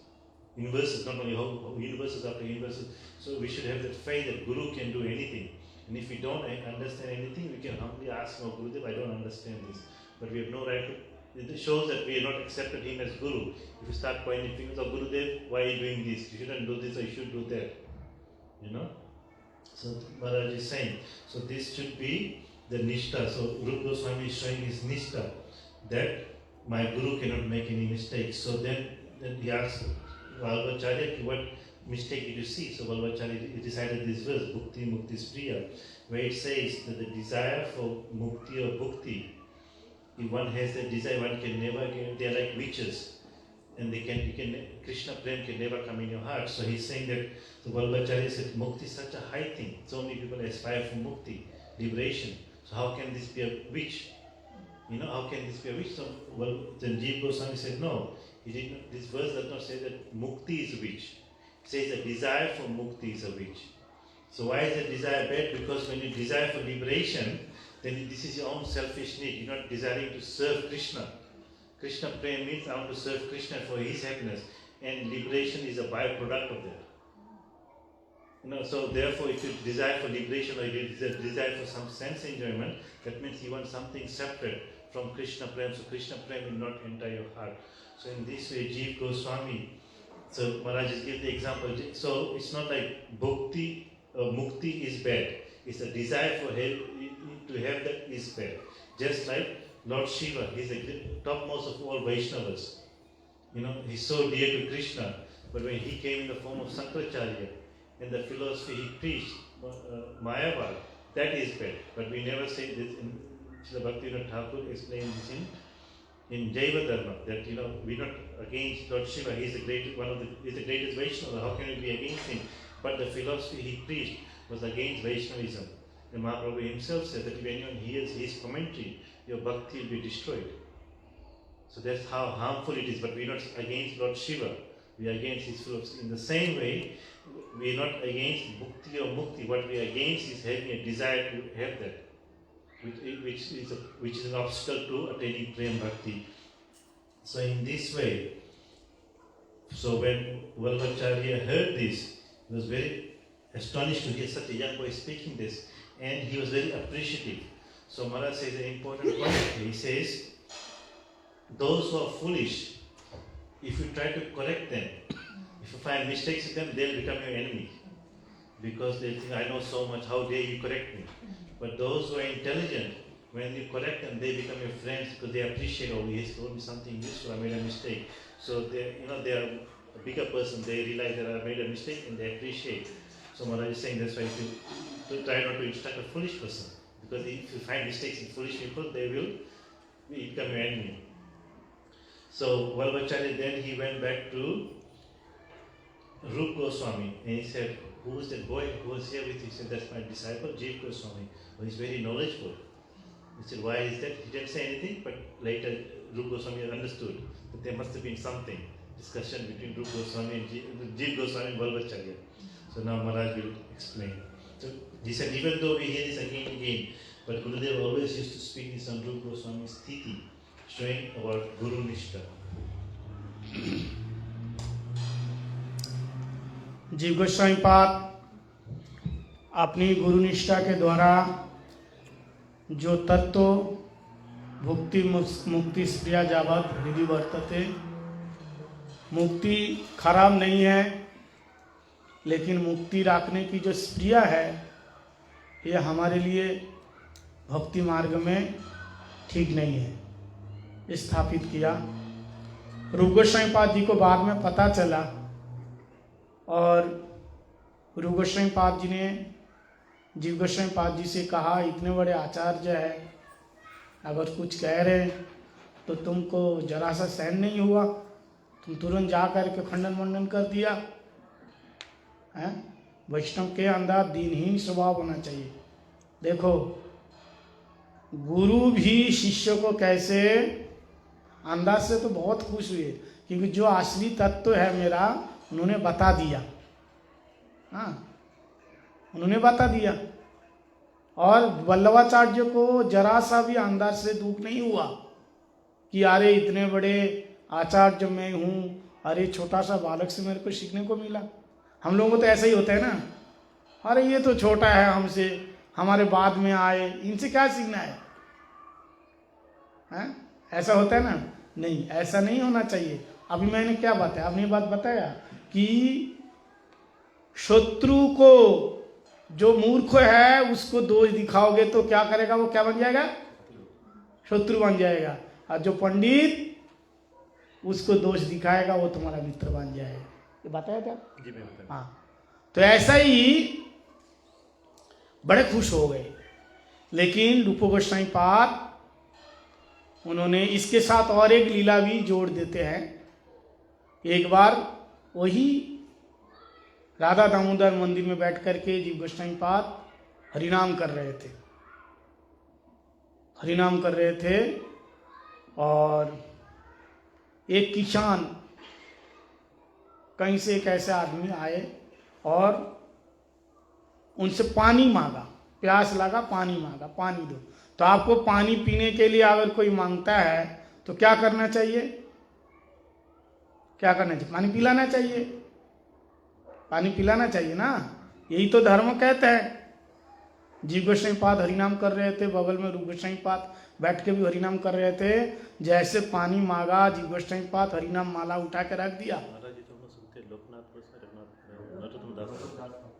B: Universes, not only whole universes after universes. So we should have that faith that Guru can do anything. And if we don't understand anything, we can humbly ask, oh Gurudev, I don't understand this. But we have no right to. It shows that we have not accepted him as Guru. If you start pointing fingers, oh Gurudev, why are you doing this? You shouldn't do this or you should do that. So Maharaj is saying, so this should be the nishtha. So Rupa Goswami is showing his nishtha, that my Guru cannot make any mistakes. So then he asked Vallabhacharya, what mistake did you see? So Vallabhacharya decided this verse, Bhukti Mukti Spriya, where it says that the desire for Mukti or Bhukti, if one has that desire, one can never get, they are like witches. And Krishna Prem can never come in your heart. So he's saying that, so Vallabhacharya said, Mukti is such a high thing. So many people aspire for Mukti, liberation. So how can this be a witch? How can this be a witch? So then Jeev Goswami said, no, this verse does not say that Mukti is a witch. It says the desire for Mukti is a witch. So why is the desire bad? Because when you desire for liberation, then this is your own selfish need. You're not desiring to serve Krishna. Krishna Prem means I want to serve Krishna for his happiness, and liberation is a byproduct of that. So therefore, if you desire for liberation or you desire for some sense enjoyment, that means you want something separate from Krishna Prem. So Krishna Prem will not enter your heart. So in this way, Jeev Goswami, so Maharaj just gave the example. So it's not like Bhukti or Mukti is bad. It's the desire for to have that is bad. Just like Lord Shiva, he's the topmost of all Vaishnavas. He's so dear to Krishna. But when he came in the form of Sankaracharya, and the philosophy he preached, Mayavad, that is bad. But we never say this. Srila Bhaktivinoda Thakur explained this in Jaiva Dharma, that we're not against Lord Shiva. He's the greatest Vaishnava. How can we be against him? But the philosophy he preached was against Vaishnavism. And Mahaprabhu himself said that if anyone hears his commentary, your bhakti will be destroyed. So that's how harmful it is. But we're not against Lord Shiva. We are against his philosophy. In the same way, we are not against bhukti or mukti. What we are against is having a desire to have that, which is an obstacle to attaining prem bhakti. So in this way, so when Vallabhacharya heard this, he was very astonished to hear such a young boy speaking this, and he was very appreciative. So Maharaj says an important point. He says, those who are foolish, if you try to correct them, if you find mistakes with them, they'll become your enemy. Because they think, I know so much, how dare you correct me? But those who are intelligent, when you correct them, they become your friends because they appreciate, oh, he has told me something useful, I made a mistake. So they are a bigger person, they realize that I made a mistake and they appreciate. So Maharaj is saying that's why you try not to instruct a foolish person. Because if you find mistakes in foolish people, they will become your enemy. So Vallabhacharya then he went back to Rup Goswami and he said, who is that boy who was here with you? He said, that's my disciple, Jiv Goswami. Well, he's very knowledgeable. He said, why is that? He didn't say anything, but later Rup Goswami understood that there must have been something, discussion between Rup Goswami and Jiv Goswami and Vallabhacharya. So now Maharaj will explain. So he said, even though we hear this again and again, but Gurudev always used to speak this on Rup Goswami's Sthiti, showing about Guru Nishtha.
A: जीव गोस्वामी पाद अपनी गुरु निष्ठा के द्वारा जो तत्व भुक्ति मुक्ति स्प्रिया जावत विधि वर्तते, मुक्ति खराब नहीं है, लेकिन मुक्ति रखने की जो स्प्रिया है ये हमारे लिए भक्ति मार्ग में ठीक नहीं है, स्थापित किया। रूप गोस्वामी पाद जी को बाद में पता चला और रूप गोस्वामी पाद जी ने जीव गोस्वामी पाद जी से कहा, इतने बड़े आचार्य है, अगर कुछ कह रहे तो तुमको जरा सा सहन नहीं हुआ, तुम तुरंत जा कर के खंडन मंडन कर दिया है। वैष्णव के अंदर दीनहीन स्वभाव होना चाहिए। देखो गुरु भी शिष्य को कैसे अंदाज से तो बहुत खुश हुए, क्योंकि जो असली तत्व है मेरा उन्होंने बता दिया। हाँ, उन्होंने बता दिया। और वल्लभाचार्य को जरा सा भी अंदाज से दुख नहीं हुआ कि अरे इतने बड़े आचार्य मैं हूँ, अरे छोटा सा बालक से मेरे को सीखने को मिला। हम लोगों को तो ऐसा ही होता है ना, अरे ये तो छोटा है हमसे, हमारे बाद में आए, इनसे क्या सीखना है, हैं? ऐसा होता है ना? नहीं, ऐसा नहीं होना चाहिए। अभी मैंने क्या बताया, आपने बात बताया कि शत्रु को, जो मूर्ख है उसको दोष दिखाओगे तो क्या करेगा, वो क्या बन जाएगा, शत्रु बन जाएगा। और जो पंडित उसको दोष दिखाएगा वो तुम्हारा मित्र बन जाएगा। ये बताया था जी? हाँ, तो ऐसा ही बड़े खुश हो गए। लेकिन रूप गोस्वामी पाद उन्होंने इसके साथ और एक लीला भी जोड़ देते हैं। एक बार वही राधा दामोदर मंदिर में बैठ करके जीव गोस्वामी पाद हरिनाम कर रहे थे, हरिनाम कर रहे थे, और एक किसान कहीं से एक ऐसे आदमी आए और उनसे पानी मांगा, प्यास लगा, पानी मांगा, पानी दो। तो आपको पानी पीने के लिए अगर कोई मांगता है तो क्या करना चाहिए, क्या करना चाहिए? पानी पिलाना चाहिए, पानी पिलाना चाहिए ना, यही तो धर्म कहता है। जीव गोस्वामी पाद हरिनाम कर रहे थे, बगल में रूप गोस्वामी पाद बैठ के भी हरिनाम कर रहे थे। जैसे पानी मांगा, जीव गोस्वामी पाद हरिनाम माला उठा के रख दिया।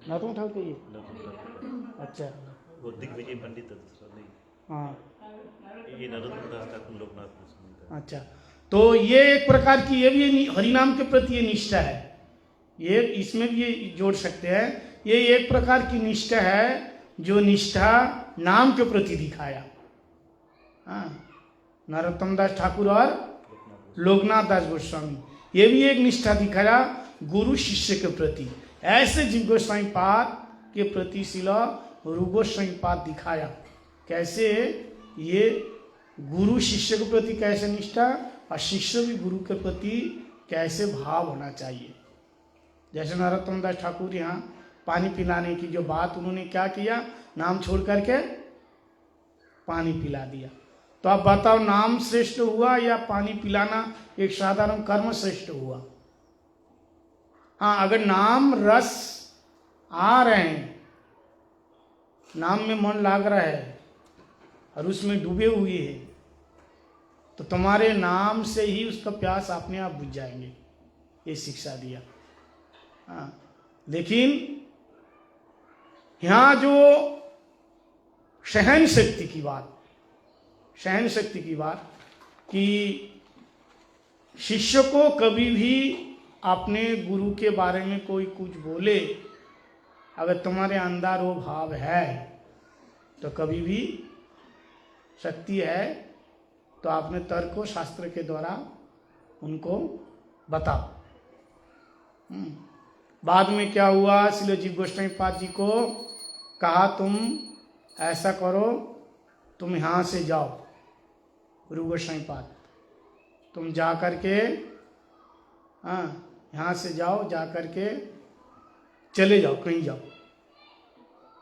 A: नरोत्तम ठाकुर ये, अच्छा,
B: वो दिग्विजय पंडित है दूसरा नहीं।
A: हाँ,
B: ये नरोत्तम दास ठाकुर लोकनाथ।
A: अच्छा, तो ये एक प्रकार की ये भी हरिनाम के प्रति ये निष्ठा है, ये इसमें भी ये जोड़ सकते हैं। ये एक प्रकार की निष्ठा है, जो निष्ठा नाम के प्रति दिखाया। हाँ, नरोत्तम दास ठाकुर और लोकनाथ दास गोस्वामी, ये भी एक निष्ठा दिखाया गुरु शिष्य के प्रति। ऐसे जीव गोस्वामी पाद के प्रति शिला रूप गोस्वामी पाद दिखाया, कैसे ये गुरु शिष्य के प्रति कैसे निष्ठा, और शिष्य भी गुरु के प्रति कैसे भाव होना चाहिए। जैसे नरोत्तम दास ठाकुर यहाँ पानी पिलाने की जो बात उन्होंने क्या किया, नाम छोड़ करके पानी पिला दिया। तो आप बताओ, नाम श्रेष्ठ हुआ या पानी पिलाना एक साधारण कर्म श्रेष्ठ हुआ? हाँ, अगर नाम रस आ रहे हैं, नाम में मन लग रहा है और उसमें डूबे हुए हैं, तो तुम्हारे नाम से ही उसका प्यास अपने आप बुझ जाएंगे, ये शिक्षा दिया। हाँ, लेकिन यहाँ जो सहन शक्ति की बात कि शिष्य को कभी भी अपने गुरु के बारे में कोई कुछ बोले, अगर तुम्हारे अंदर वो भाव है तो कभी भी शक्ति है तो आपने तर्क शास्त्र के द्वारा उनको बताओ। बाद में क्या हुआ, श्रील जीव गोस्वामी पाद जी को कहा तुम ऐसा करो, तुम यहाँ से जाओ, गुरु गोस्वामी पाद तुम जा करके, हाँ यहाँ से जाओ, जा करके चले जाओ, कहीं जाओ।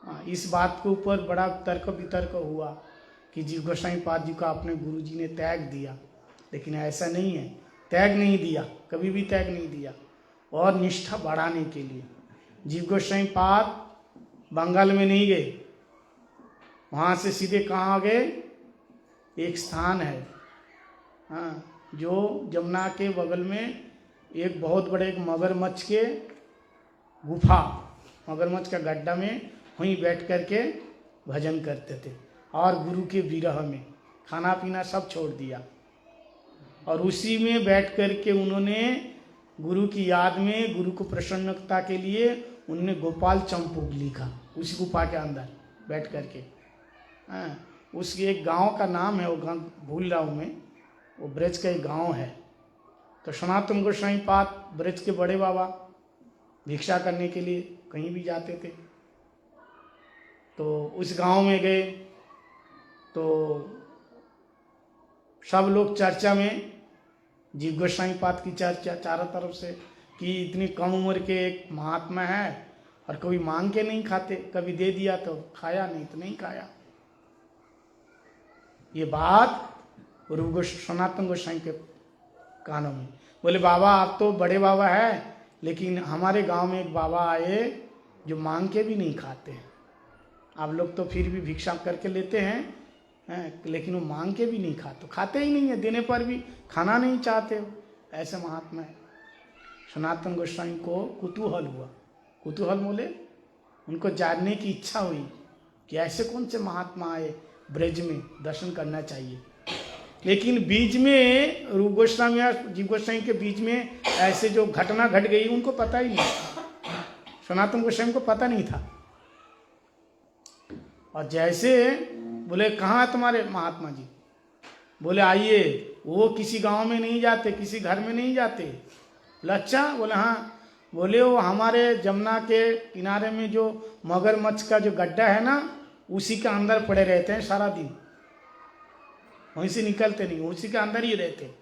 A: हाँ, इस बात के ऊपर बड़ा तर्क वितर्क हुआ कि जीव गोस्वामी पाद जी का अपने गुरु जी ने त्याग दिया, लेकिन ऐसा नहीं है, त्याग नहीं दिया, कभी भी त्याग नहीं दिया। और निष्ठा बढ़ाने के लिए जीव गोस्वामी पाद बंगाल में नहीं गए, वहाँ से सीधे कहाँ गए, एक स्थान है, हाँ, जो जमुना के बगल में एक बहुत बड़े एक मगरमच्छ के गुफा, मगरमच्छ का गड्ढा में वहीं बैठ करके भजन करते थे, और गुरु के विरह में खाना पीना सब छोड़ दिया, और उसी में बैठ करके उन्होंने गुरु की याद में, गुरु को प्रसन्नता के लिए उन्होंने गोपाल चंपू लिखा, उसी गुफा के अंदर बैठ करके। हाँ, उसके एक गांव का नाम है, वो गांव भूल रहा हूँ मैं, वो ब्रज का एक गांव है। तो सनातन गोस्वामी पाद ब्रज के बड़े बाबा भिक्षा करने के लिए कहीं भी जाते थे, तो उस गांव में गए तो सब लोग चर्चा में, जीव गोस्वामी पाद की चर्चा चारों तरफ से कि इतनी कम उम्र के एक महात्मा है और कभी मांग के नहीं खाते, कभी दे दिया तो खाया, नहीं तो नहीं खाया। ये बात गुरु सनातन गोस्वामी के कानों में। बोले बाबा आप तो बड़े बाबा है, लेकिन हमारे गांव में एक बाबा आए जो मांग के भी नहीं खाते हैं। आप लोग तो फिर भी भिक्षा करके लेते हैं, लेकिन वो मांग के भी नहीं खाते, खाते ही नहीं है, देने पर भी खाना नहीं चाहते हो, ऐसे महात्मा है। सनातन गोस्वामी को कुतूहल हुआ, कुतूहल बोले उनको जानने की इच्छा हुई कि ऐसे कौन से महात्मा आए ब्रज में, दर्शन करना चाहिए। लेकिन बीच में रूप गोस्वामी या जीव गोस्वामी के बीच में ऐसे जो घटना घट गई उनको पता ही नहीं, सनातन गोस्वामी को पता नहीं था। और जैसे बोले कहाँ है तुम्हारे महात्मा जी, बोले आइए, वो किसी गांव में नहीं जाते, किसी घर में नहीं जाते। बोले अच्छा, बोले हाँ, बोले वो हमारे जमुना के किनारे में जो मगरमच्छ का जो गड्ढा है ना, उसी के अंदर पड़े रहते हैं सारा दिन, वहीं से निकलते नहीं, उसी के अंदर ही रहते।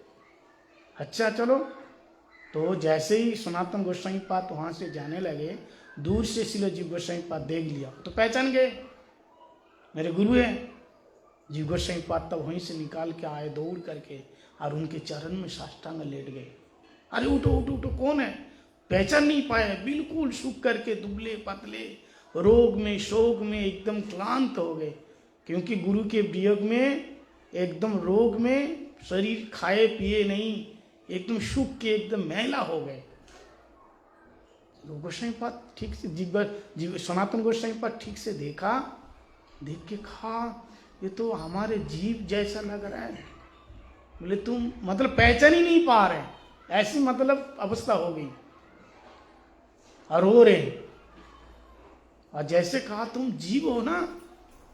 A: अच्छा चलो। तो जैसे ही सनातन गोस्वामी पाद वहाँ से जाने लगे, दूर से श्रील जीव गोस्वामी पाद देख लिया तो पहचान गए, मेरे गुरु हैं। जीव गोस्वामी पाद तब वहीं से निकाल के आए दौड़ करके और उनके चरण में साष्टांग लेट गए। अरे उठो उठो उठो, कौन है? पहचान नहीं पाए, बिल्कुल सूख करके दुबले पतले, रोग में शोक में एकदम क्लांत हो गए, क्योंकि गुरु के वियोग में एकदम रोग में शरीर खाए पिए नहीं, एकदम सूख के एकदम मैला हो गए। गोस्वामी पाद ठीक से जीव सनातन गोस्वामी पाद ठीक से देखा, देख के कहा ये तो हमारे जीव जैसा लग रहा है। बोले तुम मतलब पहचान ही नहीं पा रहे, ऐसी मतलब अवस्था हो गई और रो रहे। और जैसे कहा तुम जीव हो ना,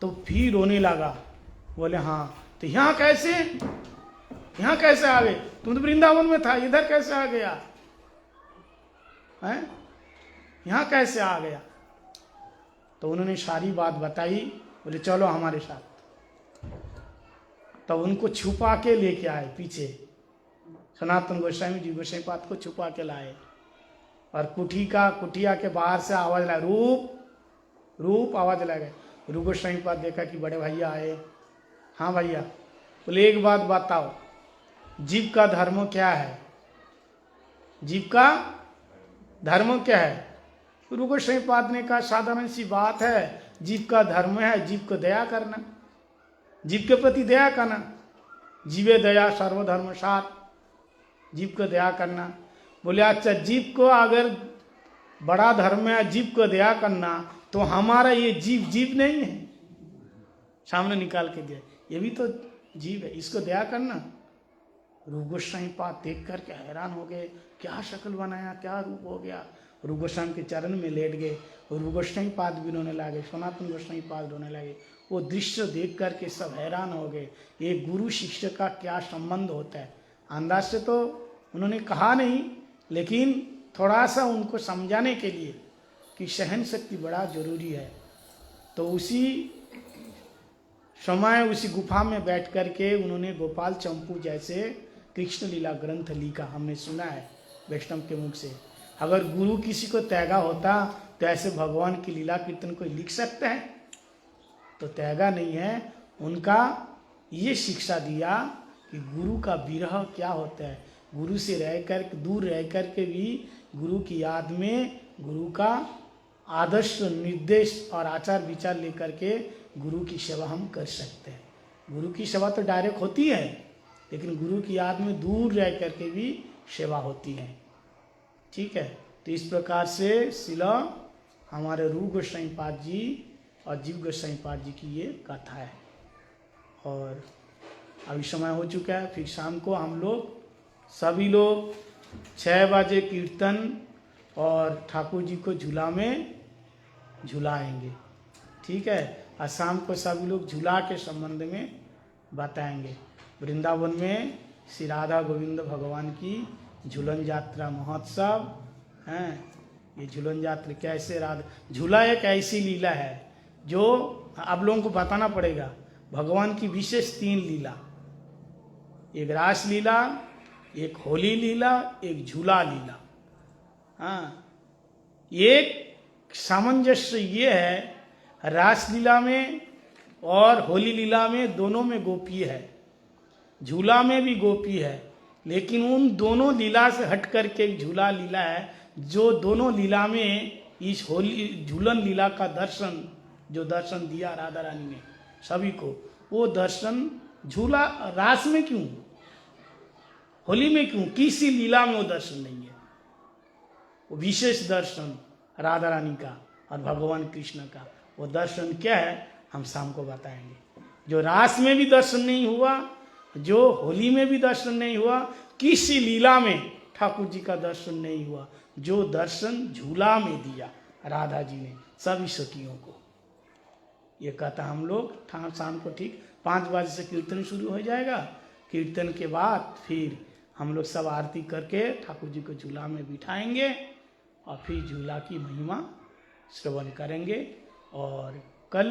A: तो फिर रोने लगा। बोले हाँ, तो यहाँ कैसे आ गए? तुम तो वृंदावन में था, इधर कैसे आ गया है? यहाँ कैसे आ गया? तो उन्होंने सारी बात बताई। बोले चलो हमारे साथ। तब उनको छुपा के लेके आए पीछे, सनातन गोस्वामी जी गोस्वामी पाद को छुपा के लाए, और कुटिया के बाहर से आवाज लगा, रूप आवाज लगे। रूप गोस्वामी पाद देखा कि बड़े भैया आए। हाँ भैया। बोले एक बात बताओ, जीव का धर्म क्या है? जीव का धर्म क्या है? गुरु गोस्वामी पाद ने कहा साधारण सी बात है, जीव का धर्म है जीव को दया करना, जीव के प्रति दया करना। जीवे दया सर्वधर्म सार, जीव को दया करना। बोले अच्छा जीव को अगर बड़ा धर्म है जीव को दया करना, तो हमारा ये जीव नहीं है? सामने निकाल के दिया, ये भी तो जीव है, इसको दया करना। रूप गोस्वामी पाद देख करके हैरान हो गए, क्या शक्ल बनाया, क्या रूप हो गया। रूप गोस्वामी के चरण में लेट गए, और रूप गोस्वामी पाद भी रोने लगे, सनातन गोस्वामी पाद रोने लगे। वो दृश्य देख करके सब हैरान हो गए, ये गुरु शिष्य का क्या संबंध होता है। अंदाज से तो उन्होंने कहा नहीं, लेकिन थोड़ा सा उनको समझाने के लिए कि सहन शक्ति बड़ा जरूरी है। तो उसी समय उसी गुफा में बैठ करके उन्होंने गोपाल चंपू जैसे कृष्ण लीला ग्रंथ लिखा, हमने सुना है वैष्णव के मुख से। अगर गुरु किसी को त्यागा होता तो ऐसे भगवान की लीला कीर्तन कोई लिख सकता है? तो त्यागा नहीं है, उनका ये शिक्षा दिया कि गुरु का विरह क्या होता है। गुरु से रहकर दूर रह कर के भी गुरु की याद में गुरु का आदर्श निर्देश और आचार विचार लेकर के गुरु की सेवा हम कर सकते हैं। गुरु की सेवा तो डायरेक्ट होती है, लेकिन गुरु की याद में दूर रह करके भी सेवा होती है। ठीक है, तो इस प्रकार से शिला हमारे रूप गोस्वामी पाद जी और जीव गोस्वामी पाद जी की ये कथा है। और अभी समय हो चुका है, फिर शाम को हम लोग सभी लोग 6 बजे कीर्तन और ठाकुर जी को झूला में झुलाएंगे। ठीक है, और शाम को सभी लोग झूला के संबंध में बताएंगे। वृंदावन में श्री राधा गोविंद भगवान की झूलन यात्रा महोत्सव हैं। ये झूलन यात्रा कैसे झूला एक ऐसी लीला है जो आप लोगों को बताना पड़ेगा। भगवान की विशेष 3 लीला, एक रास लीला, एक होली लीला, एक झूला लीला। हाँ, एक सामंजस्य ये है, रासलीला में और होली लीला में दोनों में गोपी है, झूला में भी गोपी है, लेकिन उन दोनों लीला से हट करके एक झूला लीला है जो दोनों लीला में इस होली झूलन लीला का दर्शन, जो दर्शन दिया राधा रानी ने सभी को, वो दर्शन झूला रास में क्यों, होली में क्यों, किसी लीला में वो दर्शन नहीं है। वो विशेष दर्शन राधा रानी का और भगवान कृष्ण का, वो दर्शन क्या है हम शाम को बताएंगे। जो रास में भी दर्शन नहीं हुआ, जो होली में भी दर्शन नहीं हुआ, किसी लीला में ठाकुर जी का दर्शन नहीं हुआ, जो दर्शन झूला में दिया राधा जी ने सभी सखियों को। ये कथा हम लोग शाम को ठीक 5 बजे से कीर्तन शुरू हो जाएगा। कीर्तन के बाद फिर हम लोग सब आरती करके ठाकुर जी को झूला में बिठाएंगे और फिर झूला की महिमा श्रवण करेंगे। और कल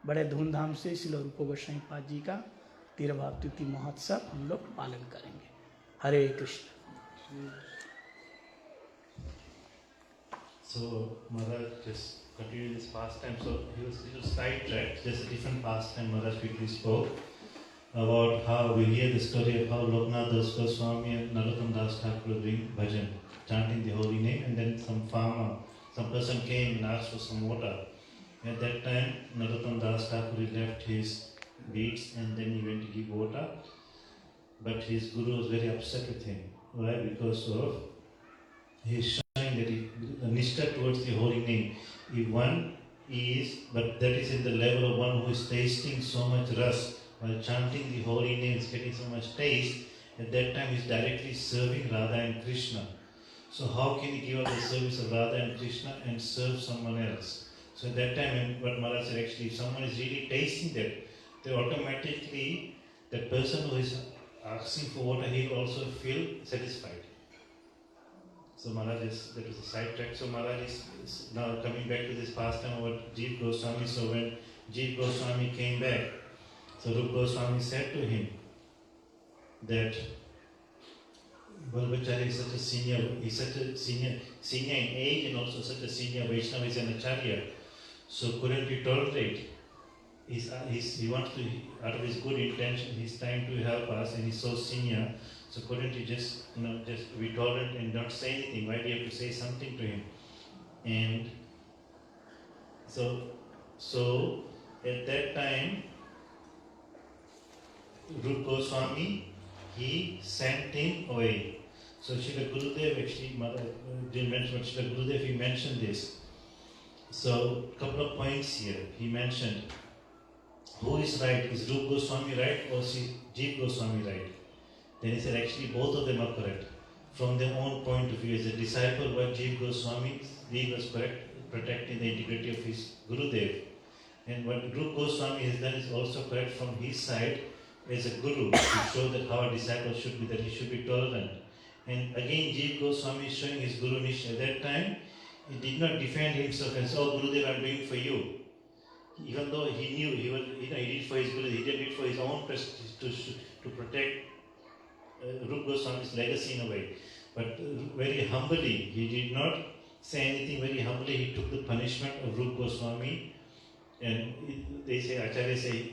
A: बड़े धूमधाम से श्री रूप गोस्वामी पाद जी का तिरुभाव महोत्सव हम लोग पालन करेंगे। हरे Krishna.
B: So Maharaj just continued his pastime. So he was sidetracked, just a different pastime. Maharaj quickly spoke about how we hear the story of how Loknath Das Goswami and Narottam Das Thakur were doing bhajan, chanting the holy name, and then some person came and asked for some water. At that time, Narottam Das Thakur left his beads and then he went to give water. But his guru was very upset with him. Why? Because of his showing that the nishtha towards the holy name. If one is, but that is in the level of one who is tasting so much ras while chanting the holy names, getting so much taste, at that time he is directly serving Radha and Krishna. So how can he give up the service of Radha and Krishna and serve someone else? So at that time, what Maharaj said, actually, if someone is really tasting that, then automatically that person who is asking for water, he will also feel satisfied. So Maharaj that was a sidetrack. So Maharaj is now coming back to this pastime about Jeev Goswami. So when Jeev Goswami came back, so Rup Goswami said to him that Vallabhacharya is such a senior in age and also such a senior Vaishnava is an acharya. So couldn't you tolerate? He wants to, out of his good intention, he's trying to help us and he's so senior. So couldn't you just be tolerant and not say anything? Why do you have to say something to him? And so at that time, Rup Goswami, he sent him away. So Srila Gurudev actually didn't mention, but Srila Gurudev, he mentioned this. So couple of points here. He mentioned, who is right? Is Rup Goswami right or is Jeev Goswami right? Then he said, actually both of them are correct. From their own point of view, as a disciple by Jeev Goswami, he was correct, protecting the integrity of his Gurudev. And what Rup Goswami has done is also correct from his side as a guru to show that how a disciple should be, that he should be tolerant. And again, Jeev Goswami is showing his Guru Nish. At that time, he did not defend himself and say, oh Gurudev, I am doing for you. Even though he knew he was, he did for his Guru, he did it for his own prestige to protect Rup Goswami's legacy in a way. But very humbly, he did not say anything. Very humbly, he took the punishment of Rup Goswami. And they say, Acharya say,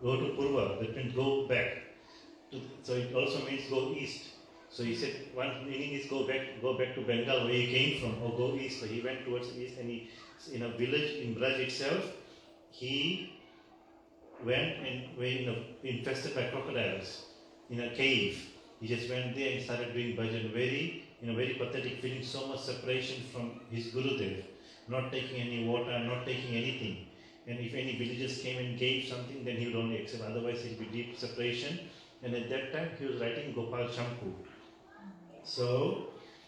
B: go to Purva, that means go back. So it also means go east. So he said, one meaning is go back to Bengal where he came from, or go east. So he went towards the east, and he, in a village in Braj itself, he went and were infested by crocodiles in a cave. He just went there and started doing bhajan, very pathetic, feeling so much separation from his Gurudev, not taking any water, not taking anything. And if any villagers came and gave something, then he would only accept, otherwise he would be deep separation. And at that time, he was writing Gopal Champu. So,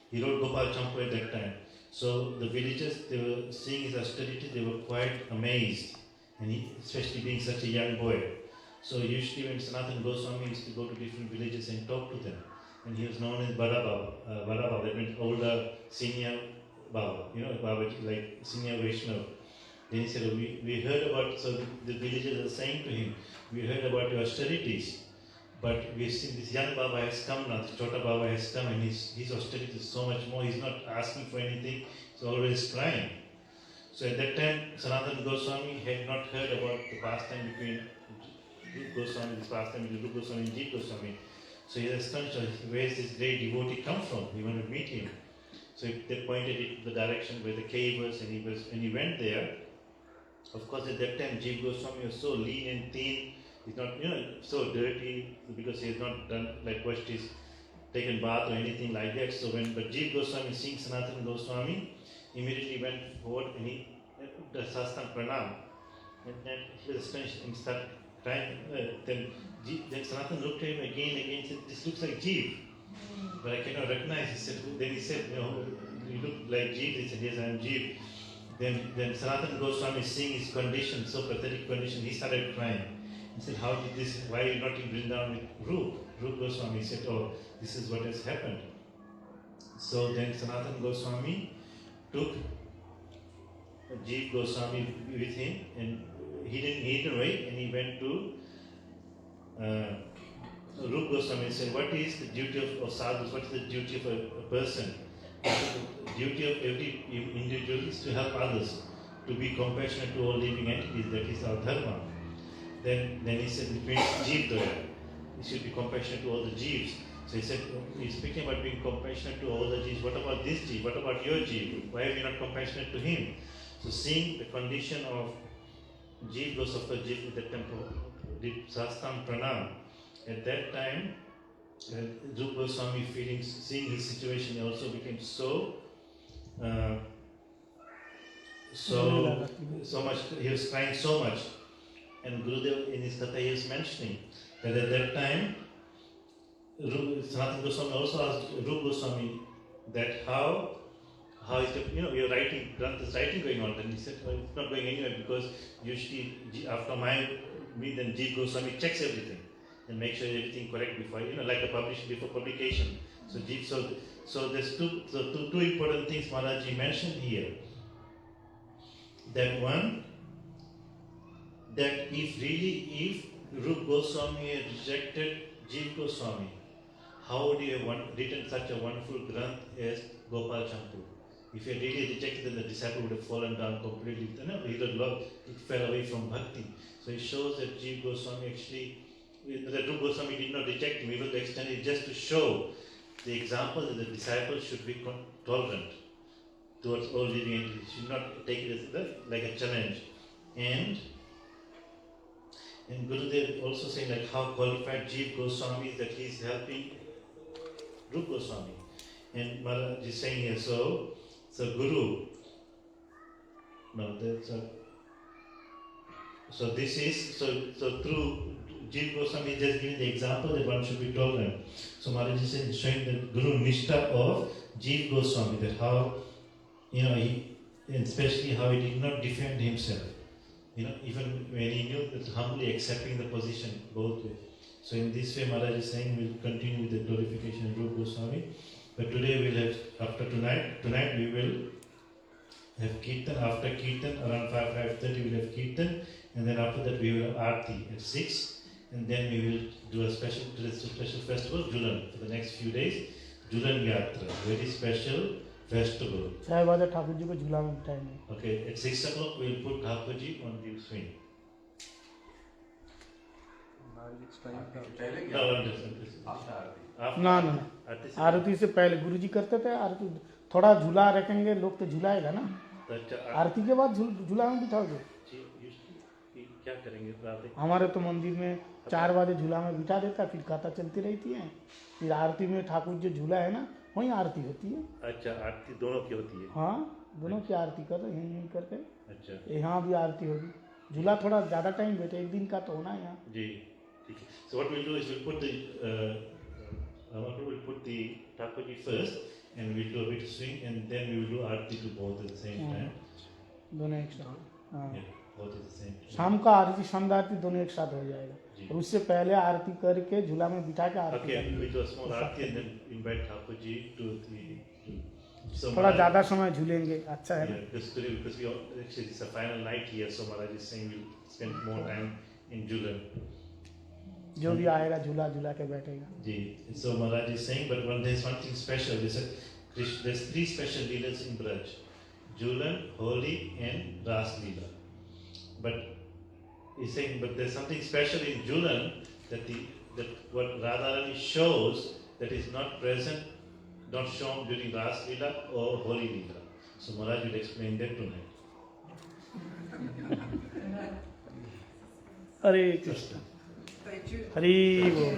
B: he wrote Gopal Champu at that time. So, the villagers, they were seeing his austerity, they were quite amazed. And he, especially being such a young boy. So, usually when Sanatana Goswami used to go to different villages and talk to them, and he was known as Baba, that means older, senior Baba, Baba, like senior Vaishnava. Then he said, we heard about, so the villagers are saying to him, we heard about your austerities, but we've seen this young Baba has come now, this Chota Baba has come, and his austerity is so much more, he's not asking for anything, he's always crying. So at that time, Sanatana Goswami had not heard about the pastime between Rup Goswami, this pastime between Rup Goswami and Jeev Goswami. So he was astonished, where does this great devotee come from? He wanted to meet him. So they pointed it to the direction where the cave was, and he went there. Of course, at that time, Jeev Goswami was so lean and thin, he's not, so dirty, because he has not done, washed his, taken bath or anything like that. So but Jeev Goswami, seeing Sanatana Goswami, immediately went forward and he does Sastang Pranam. And then he was astonished and started crying. Then Sanatana looked at him again and said, this looks like Jeev, but I cannot recognize. Then he said, you look like Jeev. He said, yes, I am Jeev. Then Sanatana Goswami, seeing his condition, so pathetic condition, he started crying. He said, how did this, why are you not in Vrindavan with Rup Goswami? He said, oh, this is what has happened. So then Sanatana Goswami took Jeev Goswami with him, and he didn't wait, and he went to Rup Goswami and said, what is the duty of sadhus, what is the duty of a person? The duty of every individual is to help others, to be compassionate to all living entities, that is our dharma. Then he said, between Jeev Daya, he should be compassionate to all the Jeevs. So he said, he's speaking about being compassionate to all the Jeevs. What about this Jeev? What about your Jeev? Why are you not compassionate to him? So seeing the condition of Jeev Goswami, Jeev in the temple, did Sastang Pranam. At that time, Rup Goswami seeing his situation, also became so much, he was crying so much. And Gurudev in his Katha, he was mentioning that at that time, Sanatana Goswami also asked Rup Goswami that how is the, your writing, Granth is writing going on? And he said, well, it's not going anywhere, because usually after me, then Jeev Goswami checks everything and make sure everything correct before, like a publication before publication. So there's two important things Maharaji mentioned here. That one, that if Rup Goswami had rejected Jeev Goswami, how would he have written such a wonderful Granth as Gopal Champu? If he had really rejected, then the disciple would have fallen down completely. He would have it fell away from bhakti. So it shows that Jeev Goswami that Rup Goswami did not reject him, even though extended just to show the example that the disciple should be tolerant towards all living entities. Should not take it as like a challenge. And And Gurudev also saying like how qualified Jeev Goswami is, that he is helping Rup Goswami. And Maharaj is saying here, so Guru, no, that's so this is, so through Jeev Goswami is just giving the example that one should be tolerant. So Maharaj is saying, showing the Guru Nishtha of Jeev Goswami, that how, he, and especially how he did not defend himself. Even when he knew that humbly accepting the position both ways. So in this way, Maharaj is saying we'll continue with the glorification of Rupa Goswami. But today we'll have, after tonight we will have Kirtan. After Kirtan, around 5:30 we'll have Kirtan. And then after that we will have Aarti at 6. And then we will do a special festival, Julan, for the next few days. Julan Yatra, very special festival.
A: 6 बजे ठाकुर जी को झूला में बिठाएंगे.
B: Okay, at 6 o'clock we'll put Thakurji on the swing.
A: ना आरती से पहले गुरु जी करते थे. आरती थोड़ा झूला रखेंगे, लोग तो झूलाएगा ना. आरती के बाद झूला में बिठाओगे.
B: क्या करेंगे
A: हमारे तो मंदिर में 4 बजे झूला में बिठा देता, फिर कथा चलती रहती है. फिर आरती में ठाकुर जो झूला है ना, वहीं आरती होती है.
B: अच्छा, आरती दोनों की होती है.
A: हाँ, दोनों की आरती कर रहे हैं यहीं करके.
B: अच्छा,
A: यहाँ भी आरती होगी. झूला थोड़ा ज़्यादा टाइम बैठे, एक दिन का तो होना है यहाँ.
B: जी, ठीक है. So what we'll do is we'll put the Thakurji first and we'll do a bit of swing and then we will do Aarti to both at the same time.
A: दोनों एक साथ. हाँ.
B: both at the same time.
A: शाम का आरती, संध्या आरती दोनों एक साथ हो जाएगा. और उससे पहले आरती करके झूला में बिठा के आरती.
B: Okay, we'll do a small Aarti and then invite Thakurji to the.
A: थोड़ा ज़्यादा समय झूलेंगे, अच्छा है.
B: Because we actually it's a final night here, so Maharaj is saying we'll spend more time in Julan.
A: जो भी आएगा झूला के बैठेगा.
B: जी. So Maharaj is saying, but there's something special. There's 3 special leelas in Braj: Julan, Holi, and Ras Leela. But he's saying, but there's something special in Julan that what Radharani shows that is not present, not shown during Ras Leela or Holi Leela. So Maharaj will explain that tonight.
A: हरे कृष्ण. हरि बोल.